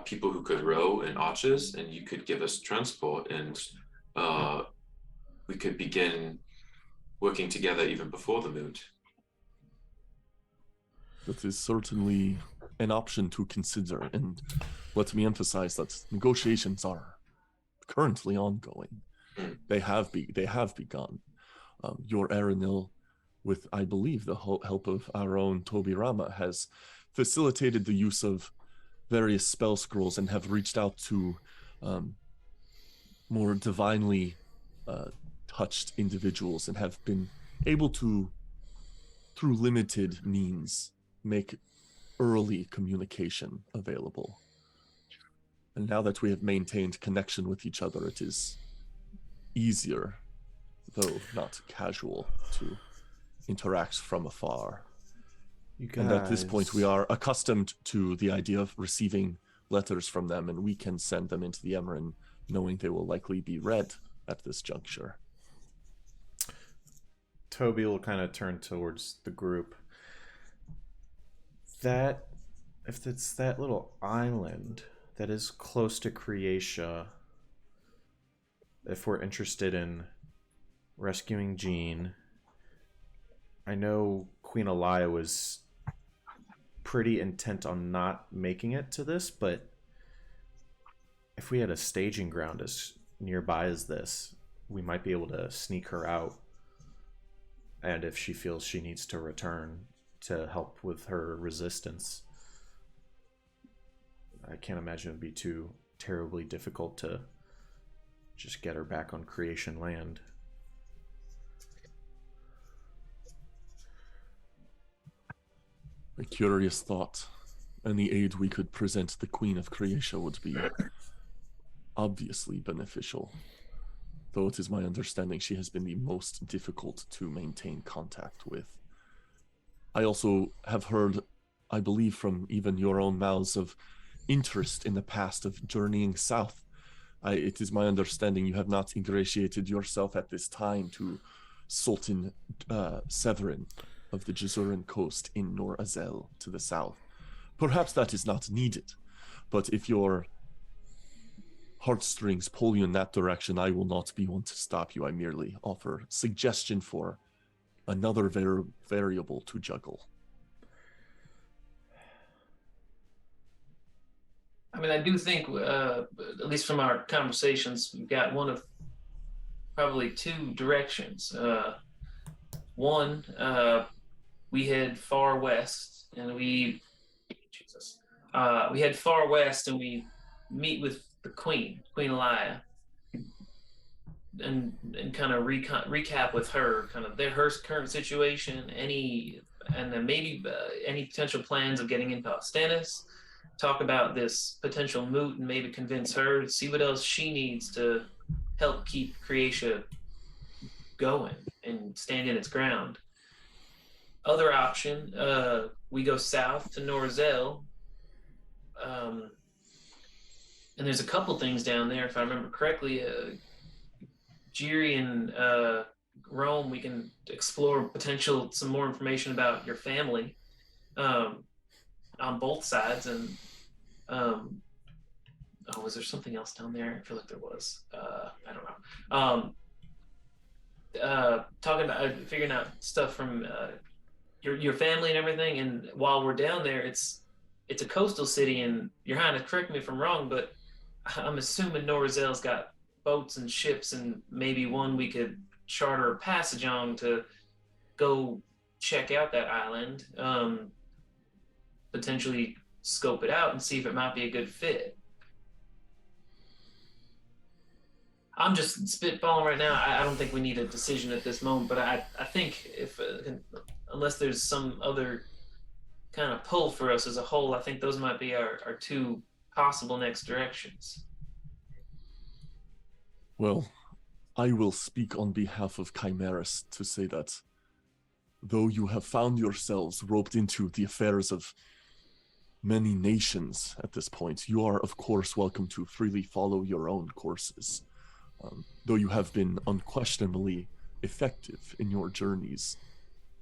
people who could row and archers, and you could give us transport, and we could begin working together even before the moot. That is certainly an option to consider, and let me emphasize that negotiations are currently ongoing. They have begun. Your Aranil, with I believe the help of our own Toby Rama, has facilitated the use of various spell scrolls and have reached out to more divinely touched individuals and have been able to, through limited means, make early communication available. And now that we have maintained connection with each other, it is easier, though not casual, to interact from afar. And at this point, we are accustomed to the idea of receiving letters from them, and we can send them into the Emerald, knowing they will likely be read at this juncture. Toby will kind of turn towards the group. If it's that little island that is close to Croatia, if we're interested in rescuing Jean, I know Queen Elia was pretty intent on not making it to this, but if we had a staging ground as nearby as this, we might be able to sneak her out. And if she feels she needs to return to help with her resistance, I can't imagine it would be too terribly difficult to just get her back on Creation land. A curious thought. Any aid we could present the Queen of Croatia would be obviously beneficial. Though it is my understanding she has been the most difficult to maintain contact with. I also have heard, I believe from even your own mouths, of interest in the past of journeying south. It is my understanding you have not ingratiated yourself at this time to Sultan Severin of the Jazuran coast in Nor Azel to the south. Perhaps that is not needed, but if your heartstrings pull you in that direction, I will not be one to stop you. I merely offer suggestion for another variable to juggle. I mean, I do think, at least from our conversations, we've got one of probably two directions. One, we head far west, and we head far west, and we meet with the Queen Elia, and kind of recap with her kind of her current situation, and then maybe any potential plans of getting into Ostanis. Talk about this potential moot and maybe convince her to see what else she needs to help keep Creatia going and stand in its ground. Other option, we go south to Norzel, and there's a couple things down there, if I remember correctly. Jiri and Rome, we can explore some more information about your family on both sides. And was there something else down there? I feel like there was. I don't know. Talking about figuring out stuff from your family and everything. And while we're down there, it's a coastal city, and your Highness, correct me if I'm wrong, but I'm assuming Norazel's got boats and ships, and maybe one we could charter a passage on to go check out that island, potentially scope it out and see if it might be a good fit. I'm just spitballing right now. I don't think we need a decision at this moment, but I think if unless there's some other kind of pull for us as a whole, I think those might be our two possible next directions. Well, I will speak on behalf of Chimeras to say that though you have found yourselves roped into the affairs of many nations at this point, you are, of course, welcome to freely follow your own courses. Though you have been unquestionably effective in your journeys,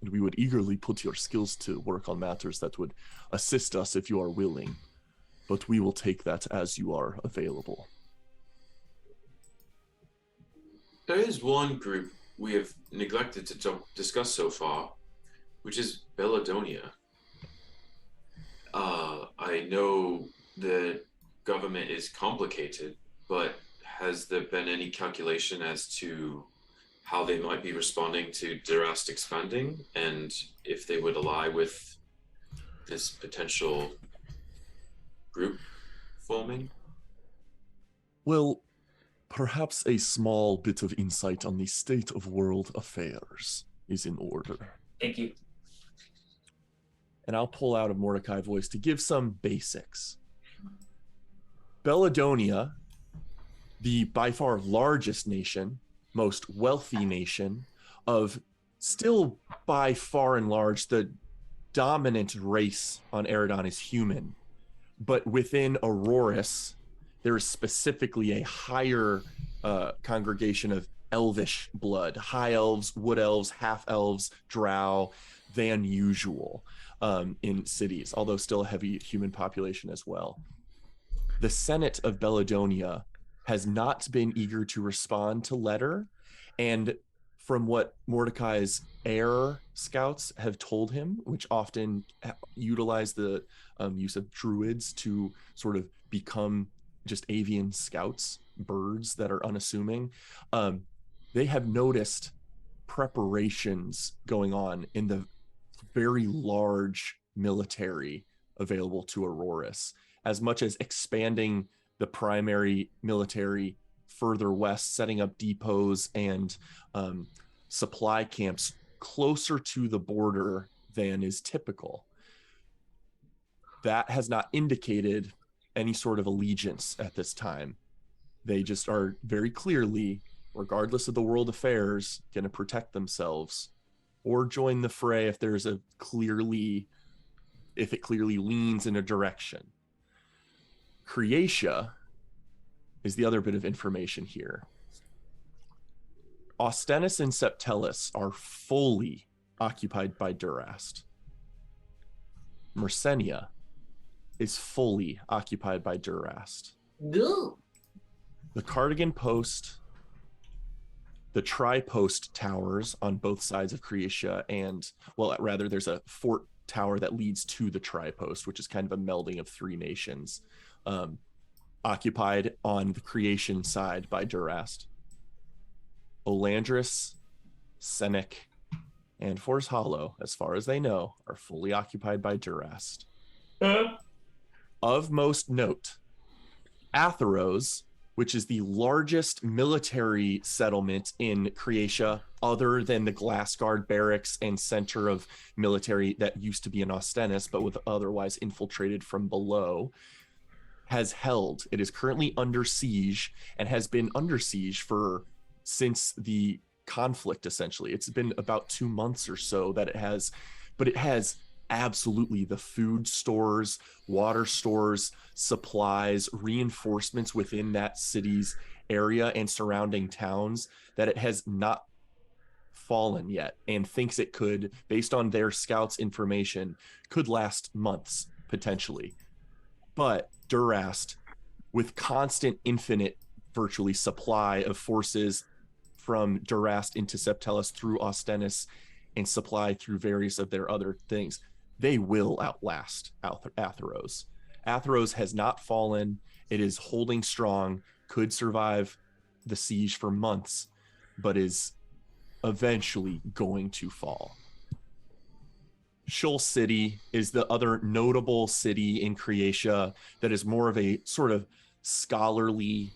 and we would eagerly put your skills to work on matters that would assist us if you are willing, but we will take that as you are available. There is one group we have neglected to discuss so far, which is Belladonia. I know the government is complicated, but has there been any calculation as to how they might be responding to Durast expanding, and if they would ally with this potential group forming? Well, perhaps a small bit of insight on the state of world affairs is in order. Thank you. And I'll pull out a Mordecai voice to give some basics. Belladonia, the by far largest nation, most wealthy nation, of still by far and large the dominant race on Eridon is human. But within Auroris, there is specifically a higher congregation of elvish blood, high elves, wood elves, half elves, drow, than usual in cities, although still a heavy human population as well. The Senate of Belladonia has not been eager to respond to letter, and from what Mordecai's air scouts have told him, which often utilize the use of druids to sort of become just avian scouts, birds that are unassuming, they have noticed preparations going on in the very large military available to Auroris, as much as expanding the primary military further west, setting up depots and supply camps closer to the border than is typical. That has not indicated any sort of allegiance at this time. They just are very clearly, regardless of the world affairs, going to protect themselves or join the fray if it clearly leans in a direction. Creatia is the other bit of information here. Ostanis and Septellus are fully occupied by Durast. Mersenia is fully occupied by Durast. No. the Cardigan Post, the Tri-Post towers on both sides of Creatia, and, well, rather, there's a fort tower that leads to the Tri-Post, which is kind of a melding of three nations, occupied on the Creation side by Durast. Olandris, Senec, and Force Hollow, as far as they know, are fully occupied by Durast. Of most note, Atheros, which is the largest military settlement in Creatia, other than the Glassguard barracks and center of military that used to be in Austenis, but was otherwise infiltrated from below, has held. It is currently under siege and has been under siege since the conflict, essentially. It's been about 2 months or so that it has, but it has absolutely the food stores, water stores, supplies, reinforcements within that city's area and surrounding towns, that it has not fallen yet, and thinks it could, based on their scouts' information, could last months potentially. But Durast, with constant, infinite, virtually supply of forces from Durast into Septellus through Austenis and supply through various of their other things, they will outlast Atheros. Atheros has not fallen. It is holding strong, could survive the siege for months, but is eventually going to fall. Shoal City is the other notable city in Creatia that is more of a sort of scholarly,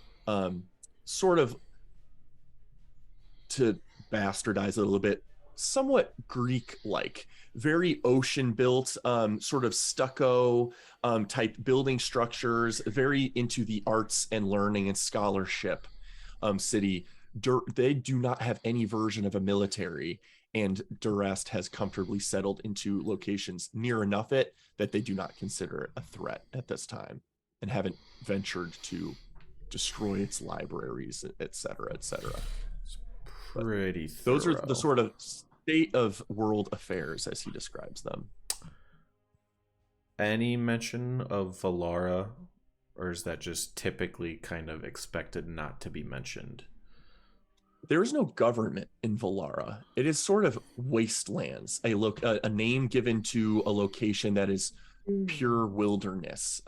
sort of, to bastardize it a little bit, somewhat Greek-like, very ocean-built, sort of stucco type building structures, very into the arts and learning and scholarship city. They do not have any version of a military, and Durast has comfortably settled into locations near enough it that they do not consider it a threat at this time, and haven't ventured to destroy its libraries, etc., etc. Pretty thorough. Those are the sort of state of world affairs as he describes them. Any mention of Valara, or is that just typically kind of expected not to be mentioned? There is no government in Valara. It is sort of wastelands, a name given to a location that is pure wilderness.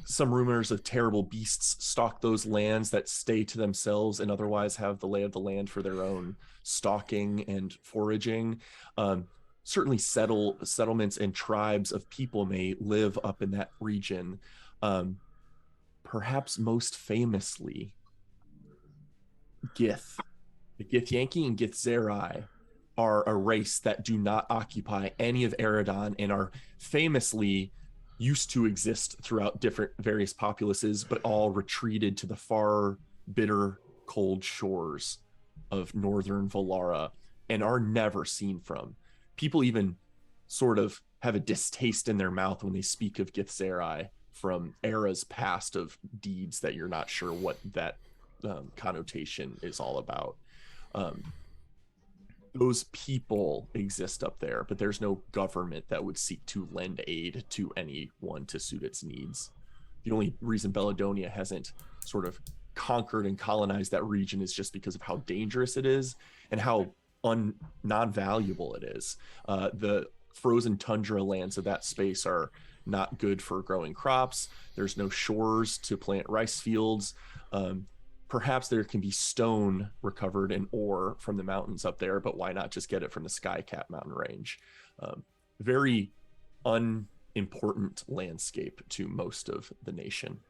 Some rumors of terrible beasts stalk those lands that stay to themselves and otherwise have the lay of the land for their own stalking and foraging. Certainly settlements and tribes of people may live up in that region. Perhaps most famously, Gith. The Githyanki and Githzerai are a race that do not occupy any of Eredon and are famously used to exist throughout different various populaces, but all retreated to the far, bitter, cold shores of northern Valara and are never seen from. People even sort of have a distaste in their mouth when they speak of Githzerai from eras past of deeds that you're not sure what that connotation is all about. Those people exist up there, but there's no government that would seek to lend aid to anyone to suit its needs. The only reason Belladonna hasn't sort of conquered and colonized that region is just because of how dangerous it is and how non-valuable it is. The frozen tundra lands of that space are not good for growing crops. There's no shores to plant rice fields. Perhaps there can be stone recovered and ore from the mountains up there, but why not just get it from the Skycap mountain range? Very unimportant landscape to most of the nation.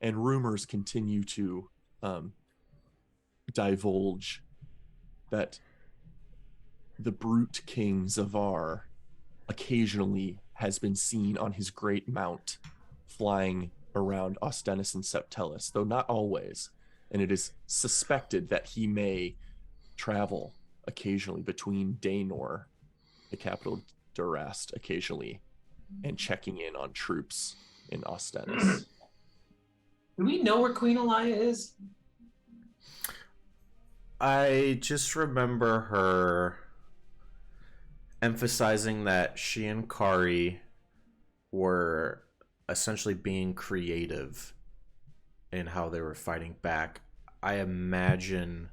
And rumors continue to divulge that the brute king Zavar occasionally has been seen on his great mount flying around Austenis and Septellus, though not always. And it is suspected that he may travel occasionally between Daenor, the capital Durast, occasionally, and checking in on troops in Austenis. Do we know where Queen Elia is? I just remember her emphasizing that she and Kari were essentially being creative in how they were fighting back. I imagine,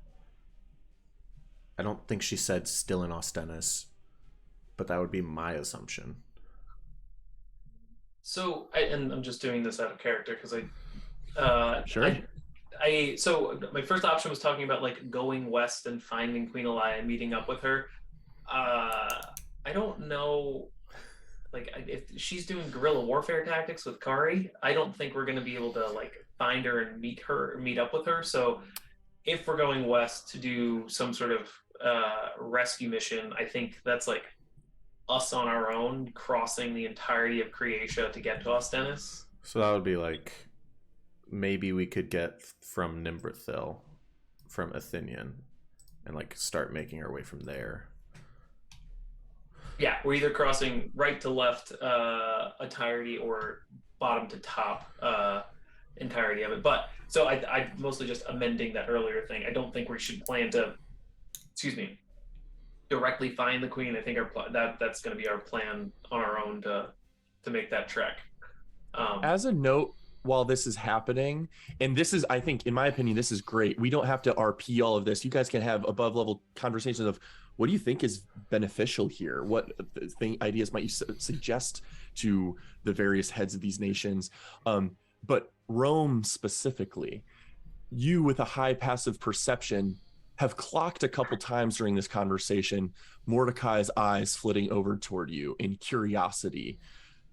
I don't think she said still in Ostennis, but that would be my assumption. So, and I'm just doing this out of character because Sure. So my first option was talking about like going west and finding Queen Elia and meeting up with her. I don't know, like if she's doing guerrilla warfare tactics with Kari, I don't think we're going to be able to like find her and meet up with her. So if we're going west to do some sort of rescue mission, I think that's like us on our own crossing the entirety of Croatia to get to Ostennis. So that would be like, maybe we could get from Nimberthil, from Athenian, and like start making our way from there. Yeah, we're either crossing right to left entirety or bottom to top entirety of it. But so I mostly just amending that earlier thing. I don't think we should plan to, directly find the queen. I think that's going to be our plan on our own to make that trek. As a note, while this is happening, and this is, I think, in my opinion, this is great. We don't have to RP all of this. You guys can have above level conversations of what do you think is beneficial here? What ideas might you suggest to the various heads of these nations? But Rome specifically, you with a high passive perception have clocked a couple times during this conversation Mordecai's eyes flitting over toward you in curiosity.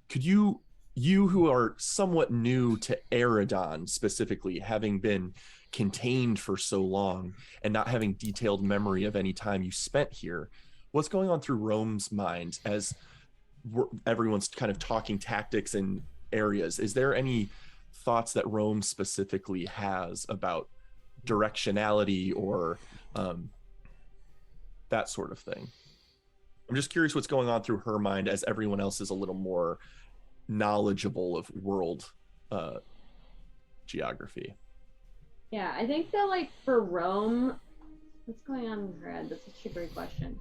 Could you who are somewhat new to Eridon specifically, having been contained for so long and not having detailed memory of any time you spent here, what's going on through Rome's mind as everyone's kind of talking tactics and areas? Is there any thoughts that Rome specifically has about directionality or that sort of thing? I'm just curious what's going on through her mind as everyone else is a little more knowledgeable of world geography. Yeah, I think that like for Rome, what's going on in her head? That's a great question.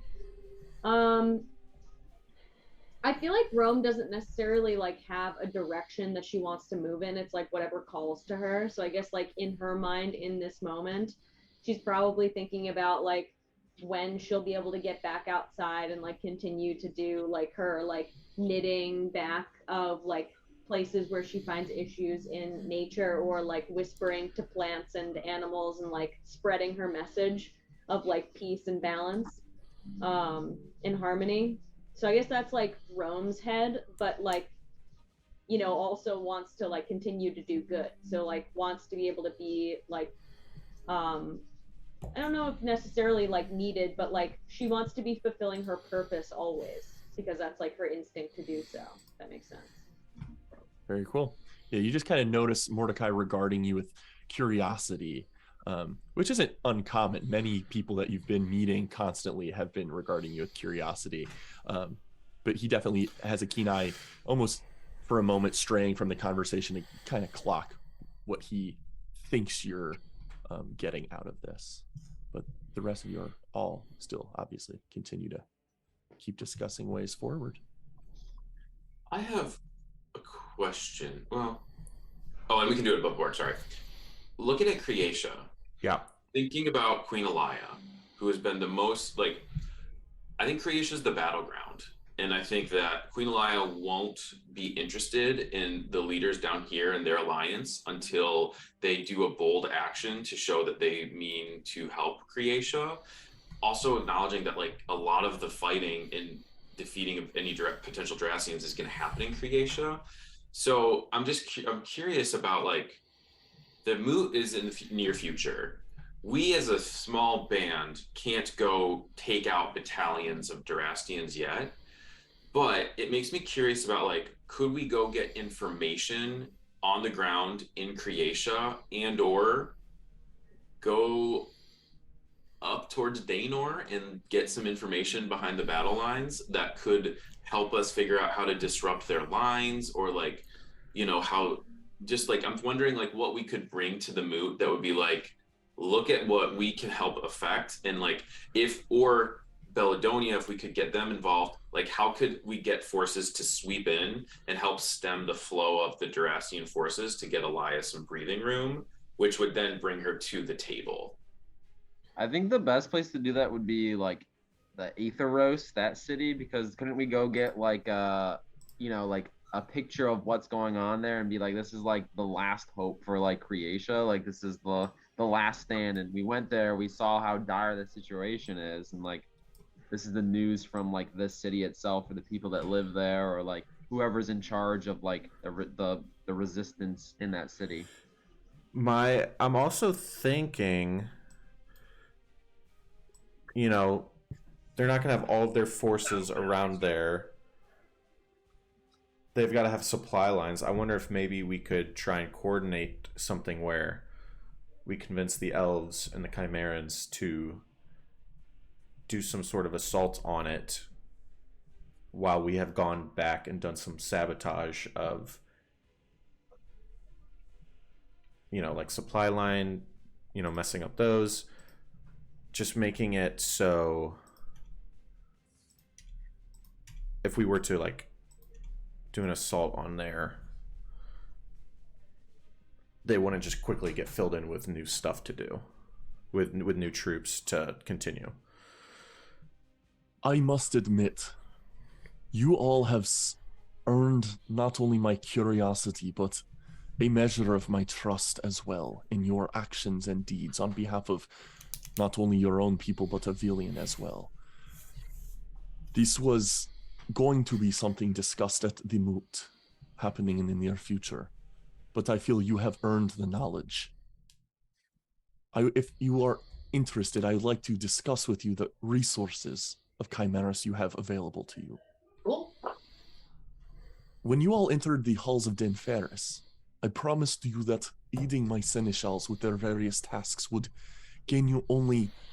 I feel like Rome doesn't necessarily like have a direction that she wants to move in. It's like whatever calls to her. So I guess like in her mind in this moment, she's probably thinking about like when she'll be able to get back outside and like continue to do like her like knitting back of like places where she finds issues in nature, or like whispering to plants and animals and like spreading her message of like peace and balance in harmony. So I guess that's like Rome's head, but like, you know, also wants to like continue to do good. So like wants to be able to be like, I don't know if necessarily like needed, but like she wants to be fulfilling her purpose always, because that's like her instinct to do so. If that makes sense. Very cool. Yeah, you just kind of notice Mordecai regarding you with curiosity, which isn't uncommon. Many people that you've been meeting constantly have been regarding you with curiosity. But he definitely has a keen eye, almost for a moment straying from the conversation to kind of clock what he thinks you're getting out of this. But the rest of you are all still obviously continue to keep discussing ways forward. I have a question. Well, oh, and we can do it above board. Sorry. Looking at Croatia, Yeah. thinking about Queen Elia, who has been the most like, I think Croatia is the battleground. And I think that Queen Elia won't be interested in the leaders down here in their alliance until they do a bold action to show that they mean to help Croatia. Also acknowledging that like a lot of the fighting and defeating of any potential Dracians is going to happen in Croatia. So I'm curious about like the moot is in the near future. We as a small band can't go take out battalions of Durastians yet. But it makes me curious about like, could we go get information on the ground in Croatia and or go up towards Daenor and get some information behind the battle lines that could help us figure out how to disrupt their lines, or like, you know, how just like, I'm wondering like what we could bring to the moot that would be like, look at what we can help affect, and like if, or Belladonia, if we could get them involved, like how could we get forces to sweep in and help stem the flow of the Jurassian forces to get Elias some breathing room, which would then bring her to the table? I think the best place to do that would be like the Aetheros, that city, because couldn't we go get like like a picture of what's going on there and be like, this is like the last hope for like Croatia, like this is the last stand, and we went there, we saw how dire the situation is, and like this is the news from like this city itself for the people that live there, or like whoever's in charge of like the resistance in that city. I'm also thinking, they're not going to have all of their forces around there. They've got to have supply lines. I wonder if maybe we could try and coordinate something where we convince the elves and the Chimerans to do some sort of assault on it while we have gone back and done some sabotage of, like supply line, messing up those, just making it so if we were to like do an assault on there, they wouldn't just quickly get filled in with new stuff to do, with new troops to continue. I must admit, you all have earned not only my curiosity, but a measure of my trust as well in your actions and deeds on behalf of not only your own people, but Avilion as well. This was going to be something discussed at the moot, happening in the near future, but I feel you have earned the knowledge. If you are interested, I'd like to discuss with you the resources of Chimeras you have available to you. Cool. When you all entered the halls of Den Ferris, I promised you that aiding my seneschals with their various tasks would gain you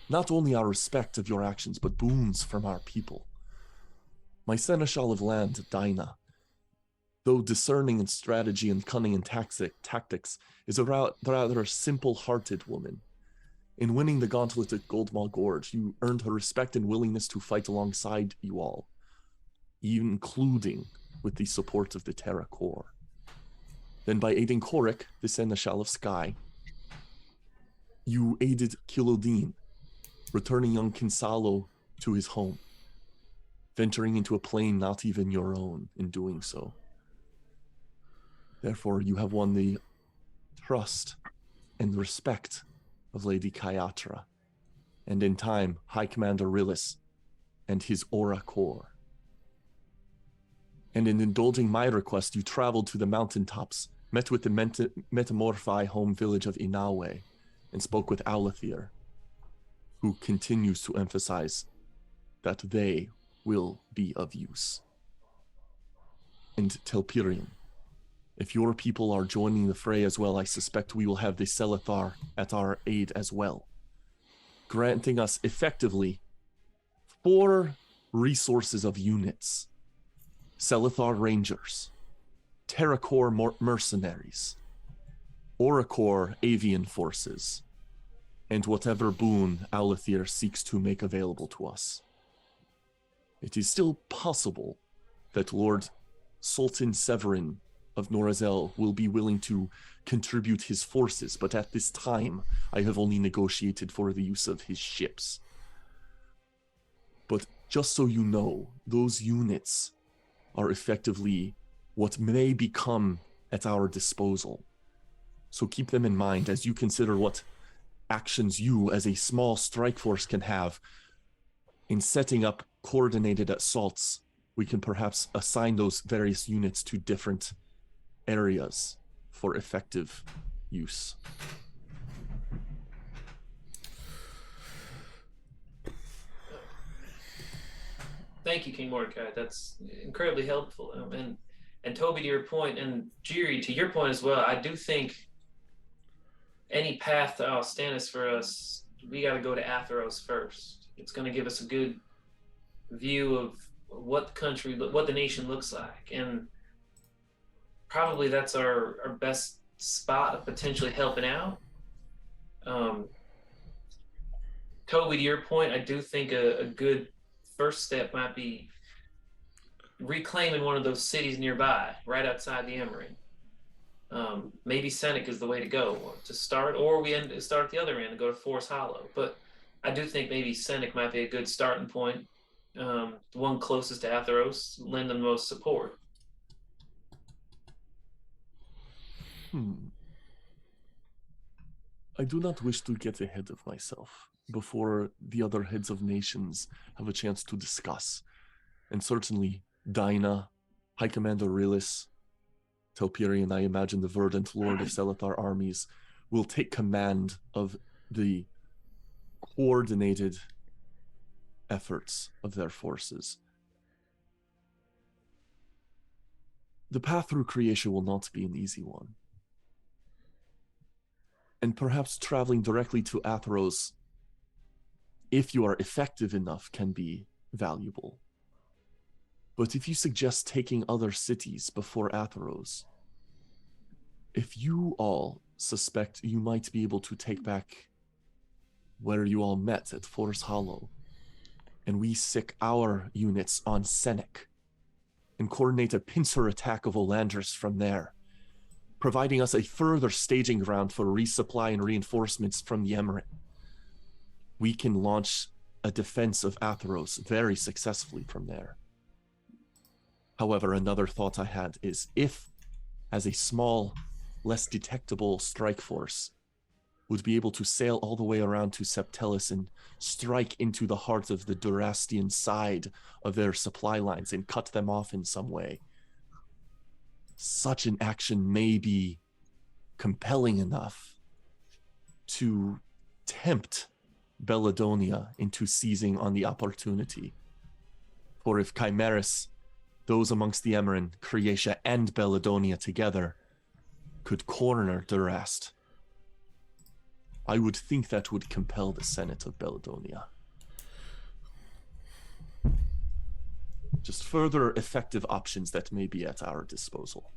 not only our respect of your actions, but boons from our people. My seneschal of land, Dinah, though discerning in strategy and cunning in tactics, is a rather simple-hearted woman. In winning the gauntlet at Goldmaw Gorge, you earned her respect and willingness to fight alongside you all, including with the support of the Terra Corps. Then by aiding Korik, the Seneschal of Sky, you aided Kilodin, returning young Kinsalo to his home, venturing into a plane not even your own in doing so. Therefore, you have won the trust and respect of Lady Kyatra, and in time, High Commander Rillis and his Aura Corps. And in indulging my request, you traveled to the mountaintops, met with the Metamorphi home village of Inawe, and spoke with Aulathir, who continues to emphasize that they will be of use. And Telpirion, if your people are joining the fray as well, I suspect we will have the Selethar at our aid as well, granting us effectively 4 resources of units: Selethar Rangers, Terracor mercenaries, Auracor avian forces, and whatever boon Aulathir seeks to make available to us. It is still possible that Lord Sultan Severin of Norazel will be willing to contribute his forces, but at this time, I have only negotiated for the use of his ships. But just so you know, those units are effectively what may become at our disposal. So keep them in mind as you consider what actions you as a small strike force can have in setting up coordinated assaults. We can perhaps assign those various units to different areas for effective use. Thank you, King Mordecai. That's incredibly helpful. And Toby, to your point, and Jiri, to your point as well, I do think any path to Alstanus for us, we got to go to Atheros first. It's going to give us a good view of what the nation looks like, and probably that's our best spot of potentially helping out. Toby, to your point, I do think a good first step might be reclaiming one of those cities nearby, right outside the Emery. Maybe Seneca is the way to go to start, or we start at the other end and go to Forest Hollow. But I do think maybe Seneca might be a good starting point. The one closest to Atheros, lend them the most support. I do not wish to get ahead of myself before the other heads of nations have a chance to discuss. And certainly Dinah, High Commander Rilis, Telpiri, and I imagine the verdant Lord of Selethar armies will take command of the coordinated efforts of their forces. The path through Creatia will not be an easy one. And perhaps traveling directly to Atheros, if you are effective enough, can be valuable. But if you suggest taking other cities before Atheros, if you all suspect you might be able to take back where you all met at Forest Hollow, and we sick our units on Seneca and coordinate a pincer attack of Olandris from there, providing us a further staging ground for resupply and reinforcements from the Emirate, we can launch a defense of Atheros very successfully from there. However, another thought I had is if, as a small, less detectable strike force, would be able to sail all the way around to Septelis and strike into the heart of the Durastian side of their supply lines and cut them off in some way, such an action may be compelling enough to tempt Belladonia into seizing on the opportunity. For if Chimeris, those amongst the Emerin, Creatia, and Belladonia together could corner Durast, I would think that would compel the Senate of Belladonia. Just further effective options that may be at our disposal.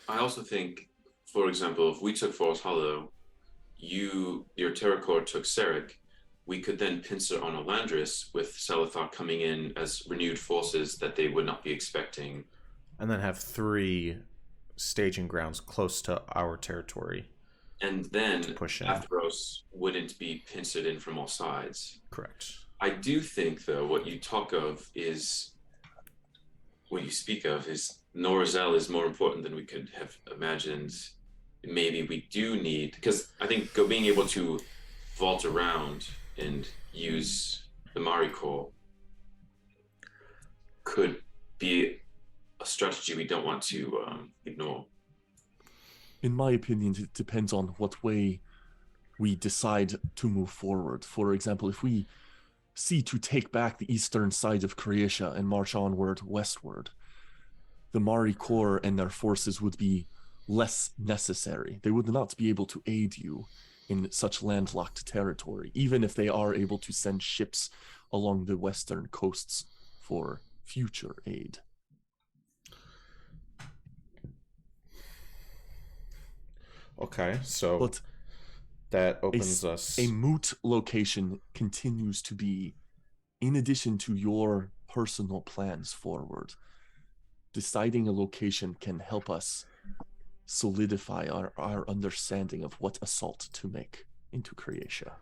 I also think, for example, if we took Forest Hollow, your Terracor took Seric, we could then pincer on Olandris with Selethar coming in as renewed forces that they would not be expecting. And then have 3 staging grounds close to our territory. And then push in. Atheros wouldn't be pincered in from all sides. Correct. I do think, though, what you speak of is Norazel is more important than we could have imagined. Maybe we do need, because I think being able to vault around and use the Maricor could be a strategy we don't want to ignore. In my opinion, it depends on what way we decide to move forward. For example, if we see to take back the eastern side of Croatia and march onward westward, the Mari Corps and their forces would be less necessary. They would not be able to aid you in such landlocked territory, even if they are able to send ships along the western coasts for future aid. Okay, so but that opens us. A moot location continues to be, in addition to your personal plans forward, deciding a location can help us solidify our understanding of what assault to make into Croatia.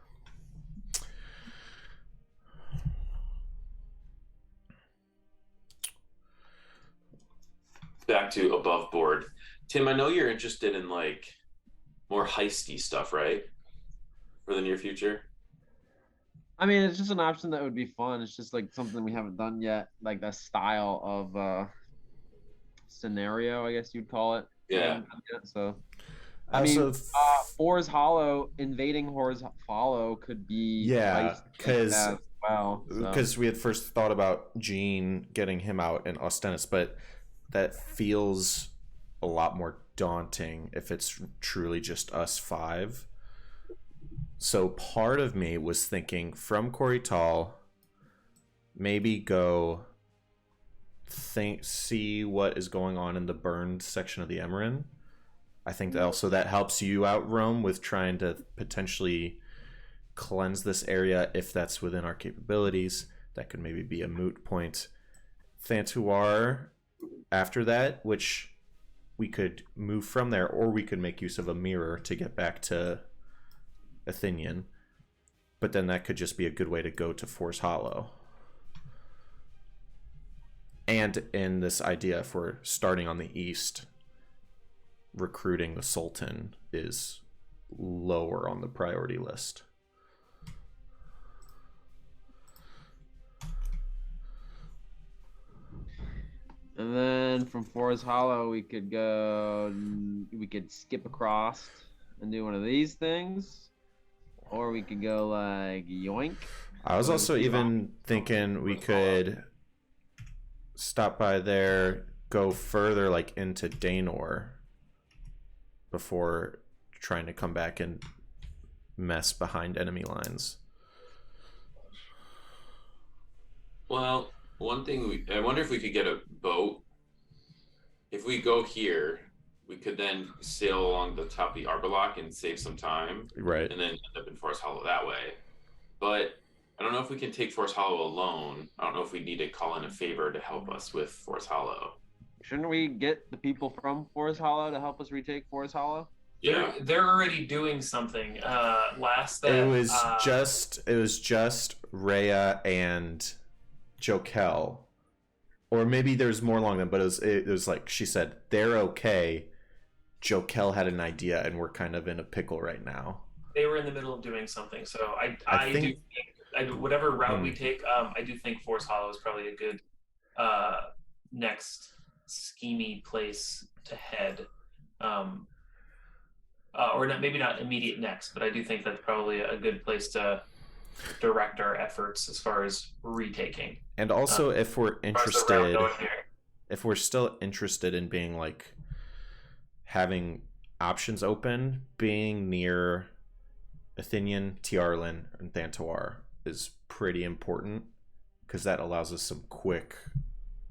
Back to above board. Tim, I know you're interested in more heisty stuff, right? For the near future? I mean, it's just an option that would be fun. It's just something we haven't done yet, that style of scenario, I guess you'd call it. Yeah. So, I mean, Forest Hollow, invading Forest Hollow could be because because we had first thought about Gene getting him out in Ostennis, but that feels a lot more daunting if it's truly just us 5. So part of me was thinking from Corital, maybe go see what is going on in the burned section of the Emerin. I think that helps you out, Rome, with trying to potentially cleanse this area if that's within our capabilities. that could maybe be a moot point. Thantuar after that, which we could move from there, or we could make use of a mirror to get back to Athenian. But then that could just be a good way to go to Force Hollow. And in this idea, if we're starting on the east, recruiting the Sultan is lower on the priority list. And then from Forest Hollow, we could skip across and do one of these things. Or we could go like yoink. I was also even thinking we could stop by there, go further like into Daenor before trying to come back and mess behind enemy lines. Well, one thing I wonder if we could get a boat. If we go here, we could then sail along the top of the Arbor Lock and save some time, Right. and then end up in Forest Hollow that way. But I don't know if we can take Forest Hollow alone. I don't know if we need to call in a favor to help us with Forest Hollow. Shouldn't we get the people from Forest Hollow to help us retake Forest Hollow? Yeah. They're already doing something. It was just Rhea and Jokel. Or maybe there's more along them, but it was like she said, they're okay. Jokel had an idea and we're kind of in a pickle right now. They were in the middle of doing something. So I think- do think whatever route we take, I do think Forest Hollow is probably a good next schemy place to head. Or not, maybe not immediate next, but I do think that's probably a good place to direct our efforts as far as retaking. And also, if we're As far as the route interested, going here. if we're still interested in being like having options open, being near Athenian, Tiarlin, and Thantuar is pretty important because that allows us some quick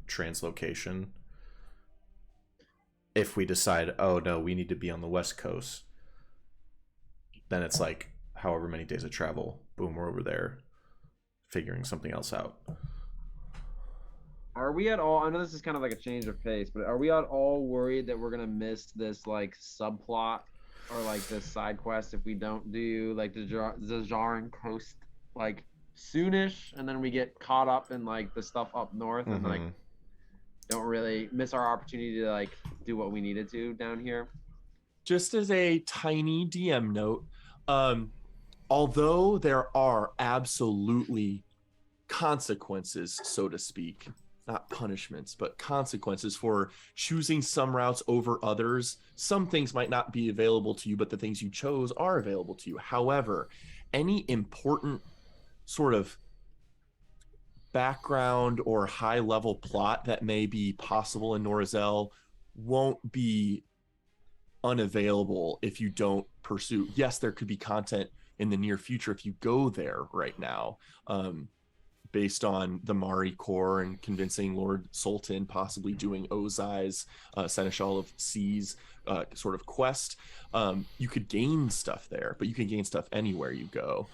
translocation. If we decide, oh no, we need to be on the west coast, then it's like however many days of travel, boom, we're over there figuring something else out. Are we at all? I know this is kind of like a change of pace, but are we at all worried that we're gonna miss this like subplot or like this side quest if we don't do like the Zajaran coast like soonish, and then we get caught up in like the stuff up north and like don't really miss our opportunity to like do what we needed to down here? Just as a tiny DM note, although there are absolutely consequences, so to speak, not punishments, but consequences for choosing some routes over others, some things might not be available to you, but the things you chose are available to you. However, any important sort of background or high level plot that may be possible in Norazel won't be unavailable if you don't pursue. Yes, there could be content in the near future if you go there right now, based on the Mari Corps and convincing Lord Sultan, possibly doing Ozai's Seneschal of Seas sort of quest. You could gain stuff there, but you can gain stuff anywhere you go.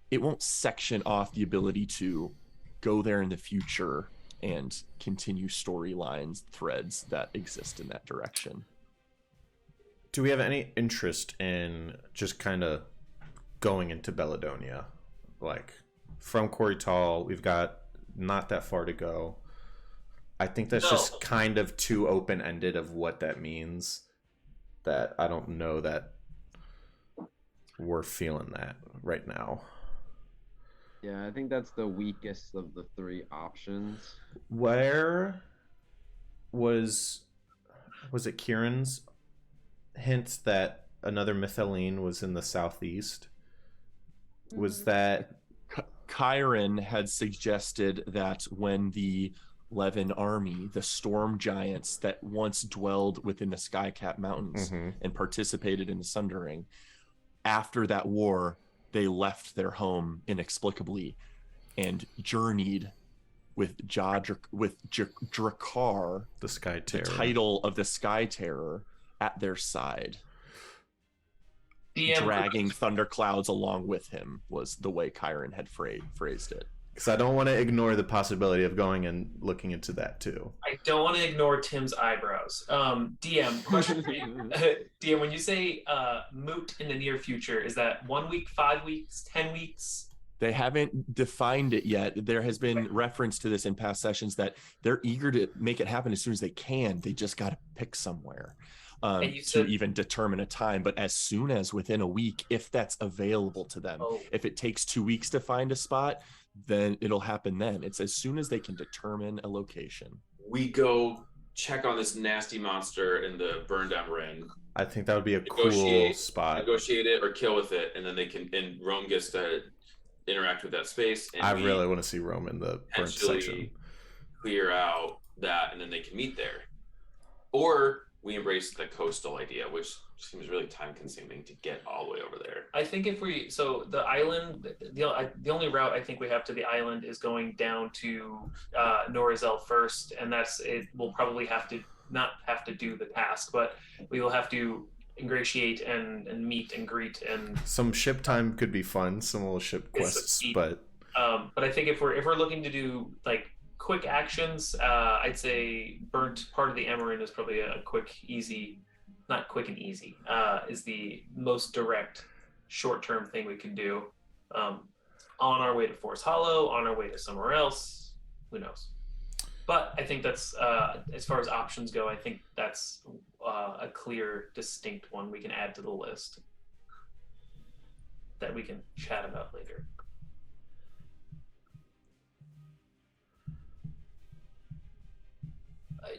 It won't section off the ability to go there in the future and continue storylines, threads that exist in that direction. Do we have any interest in just kind of going into Belladonia? Like, from Corital, we've got not that far to go. I think that's just kind of too open-ended of what that means, that I don't know that we're feeling that right now. Yeah, I think that's the weakest of the three options. Where was it Kieran's hint that another Mythaline was in the southeast? Was that Chiron had suggested that when the Levin army, the storm giants that once dwelled within the Skycap Mountains and participated in the Sundering, after that war, they left their home inexplicably and journeyed with Drakkar, the Sky Terror, the title of the Sky Terror, at their side, dragging thunderclouds along with him, was the way Chiron had phrased it. Because I don't want to ignore the possibility of going and looking into that too. I don't want to ignore Tim's eyebrows. DM, question for you. DM, when you say moot in the near future, is that 1 week, 5 weeks, 10 weeks? They haven't defined it yet. There has been reference to this in past sessions that they're eager to make it happen as soon as they can. They just got to pick somewhere to even determine a time. But as soon as within a week, if that's available to them, if it takes 2 weeks to find a spot, then it'll happen then. It's as soon as they can determine a location. We go check on this nasty monster in the burned down ring. I think that would be a cool spot. Negotiate it or kill with it, and then they can. And Rome gets to interact with that space. And I really want to see Rome in the burnt section. Clear out that, and then they can meet there. Or we embrace the coastal idea, which seems really time consuming to get all the way over there. I think the island, the only route I think we have to the island is going down to Norazel first, and we'll probably not have to do the task, but we will have to ingratiate and meet and greet, and some ship time could be fun, some little ship quests, but I think if we're looking to do like quick actions, I'd say burnt part of the Amarin is probably a quick, easy, not quick and easy, is the most direct short-term thing we can do on our way to Forest Hollow, on our way to somewhere else, who knows. But I think that's, as far as options go, I think that's a clear, distinct one we can add to the list that we can chat about later.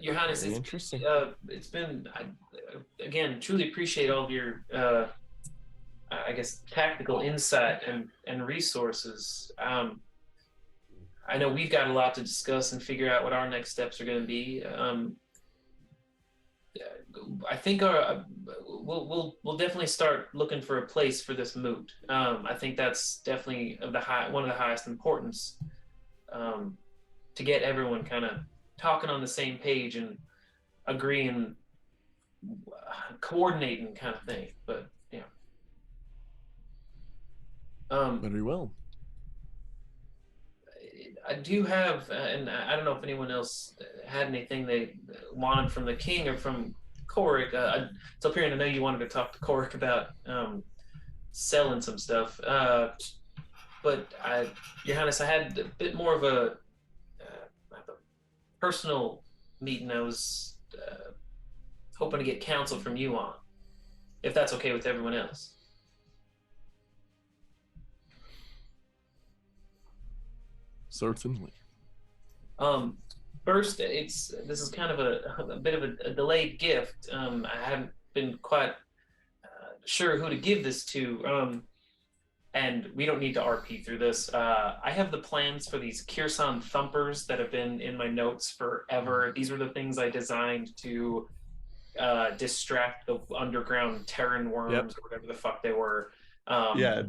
Your Highness, it's been, again, truly appreciate all of your, I guess, tactical insight and resources. I know we've got a lot to discuss and figure out what our next steps are going to be. I think we'll definitely start looking for a place for this moot. I think that's definitely one of the highest importance, to get everyone kind of talking on the same page and agreeing, coordinating kind of thing. But yeah. Very well. I do have, and I don't know if anyone else had anything they wanted from the king or from Korik. It's up here, and I know you wanted to talk to Korik about selling some stuff. But Your Highness, I had a bit more of a personal meeting I was hoping to get counsel from you on, if that's okay with everyone else. Certainly. First, this is kind of a bit of a delayed gift. I haven't been quite sure who to give this to, and we don't need to RP through this. I have the plans for these Kirsan thumpers that have been in my notes forever. These were the things I designed to distract the underground Terran worms, or whatever the fuck they were. The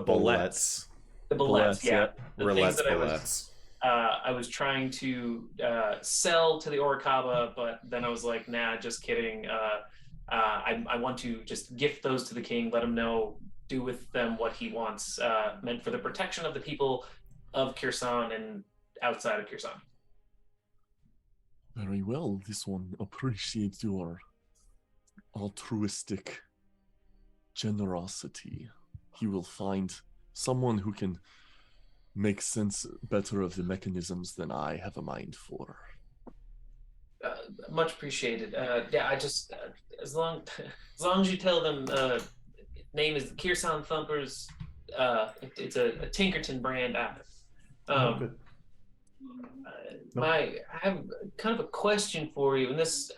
bullets. The bullets, yeah. The things that bullets. I was trying to sell to the Oricaba, but then I was like, nah, just kidding. I want to just gift those to the king, let him know, do with them what he wants, meant for the protection of the people of Kirsan and outside of Kirsan. Very well. This one appreciates your altruistic generosity. He will find someone who can make sense better of the mechanisms than I have a mind for. Much appreciated. Yeah, I just as long as you tell them name is the Kirsan Thumpers. It's a Tinkerton brand app. I have kind of a question for you, and this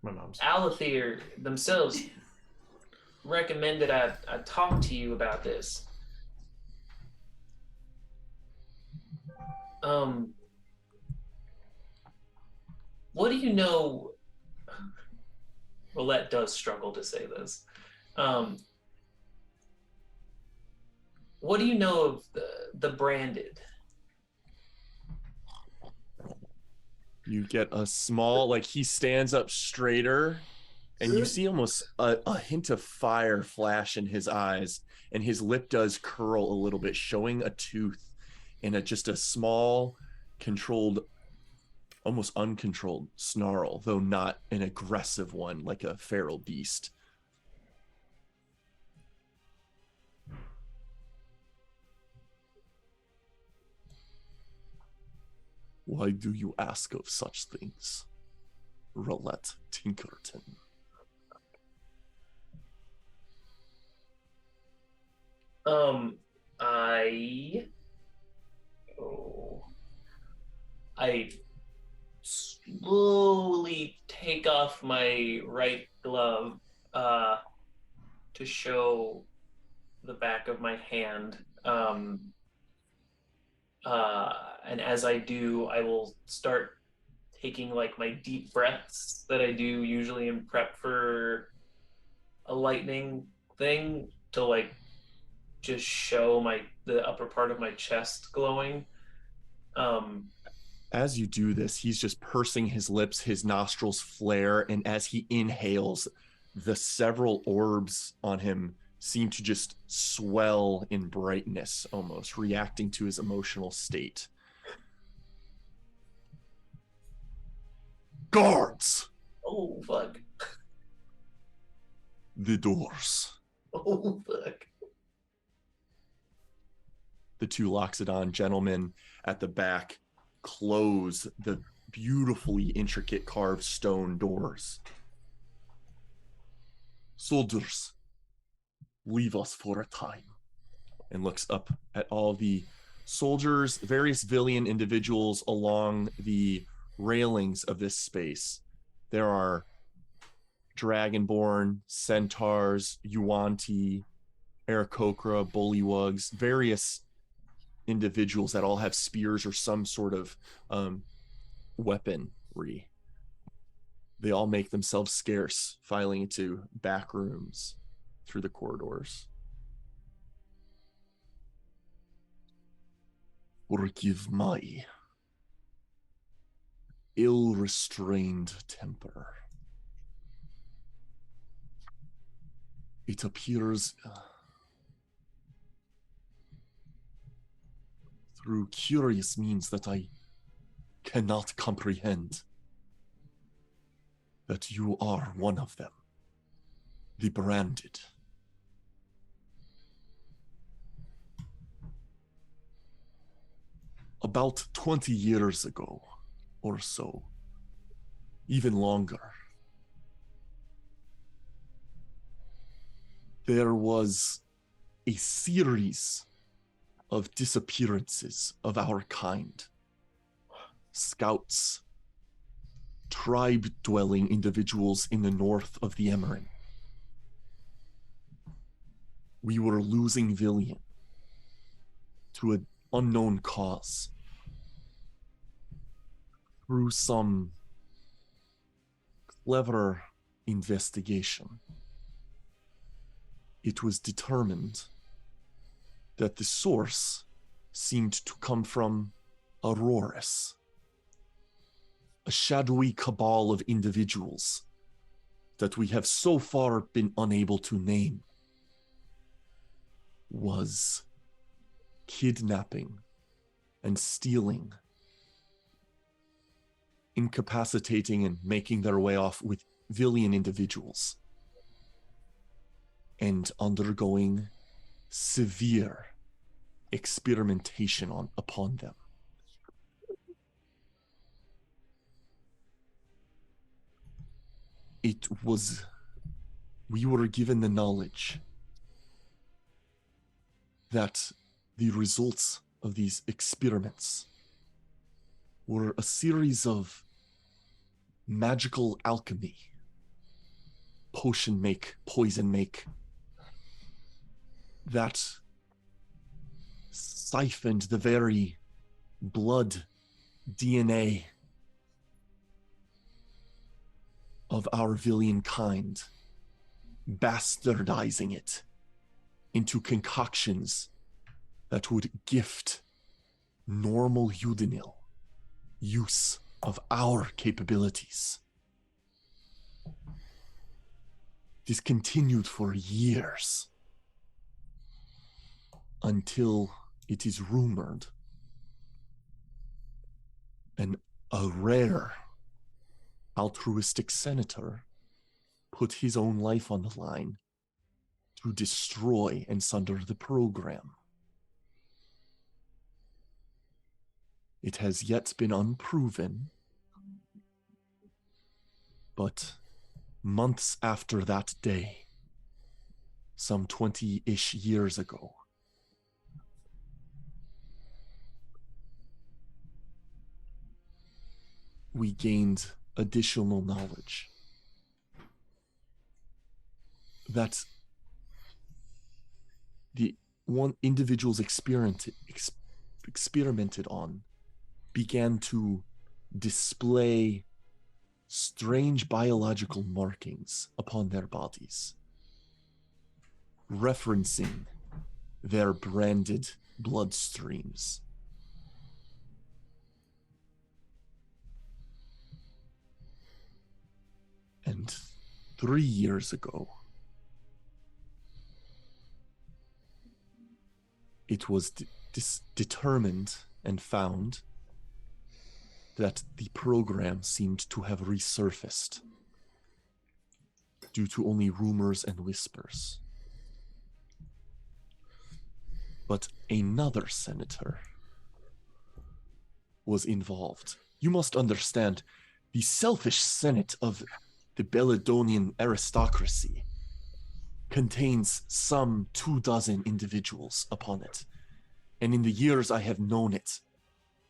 my mom's Alathir themselves recommended I talk to you about this. What do you know? Roulette does struggle to say this. What do you know of the branded? You get a small, like, he stands up straighter, and you see almost a hint of fire flash in his eyes, and his lip does curl a little bit, showing a tooth and just a small, controlled, almost uncontrolled snarl, though not an aggressive one like a feral beast. Why do you ask of such things, Roulette Tinkerton? I slowly take off my right glove to show the back of my hand. And as I do, I will start taking like my deep breaths that I do usually in prep for a lightning thing to like just show the upper part of my chest glowing. As you do this, he's just pursing his lips, his nostrils flare, and as he inhales, the several orbs on him seem to just swell in brightness, almost reacting to his emotional state. Guards! Oh, fuck. The doors. Oh, fuck. The two Loxodon gentlemen at the back close the beautifully intricate carved stone doors. Soldiers, leave us for a time. And looks up at all the soldiers, various Villian individuals along the railings of this space. There are Dragonborn, Centaurs, Yuan-Ti, Aarakocra, Bullywugs, various individuals that all have spears or some sort of weaponry. They all make themselves scarce, filing into back rooms through the corridors. Forgive my ill-restrained temper. It appears through curious means that I cannot comprehend that you are one of them, the branded. About 20 years ago or so, even longer, there was a series of disappearances of our kind. Scouts, tribe-dwelling individuals in the north of the Emerald. We were losing Villian to an unknown cause. Through some clever investigation, it was determined that the source seemed to come from Auroras, a shadowy cabal of individuals that we have so far been unable to name, was kidnapping and stealing, incapacitating and making their way off with Villian individuals, and undergoing severe experimentation upon them. We were given the knowledge that the results of these experiments were a series of magical alchemy, potion make, poison make, that siphoned the very blood DNA of our Villian kind, bastardizing it into concoctions that would gift normal Udinil use of our capabilities. This continued for years until it is rumored a rare altruistic senator put his own life on the line to destroy and sunder the program. It has yet been unproven, but months after that day, some 20-ish years ago, we gained additional knowledge that the one individuals experimented on began to display strange biological markings upon their bodies, referencing their branded bloodstreams. And 3 years ago, it was determined and found that the program seemed to have resurfaced due to only rumors and whispers. But another senator was involved. You must understand, the selfish Senate of the Belladonian aristocracy contains some 24 individuals upon it. And in the years I have known it,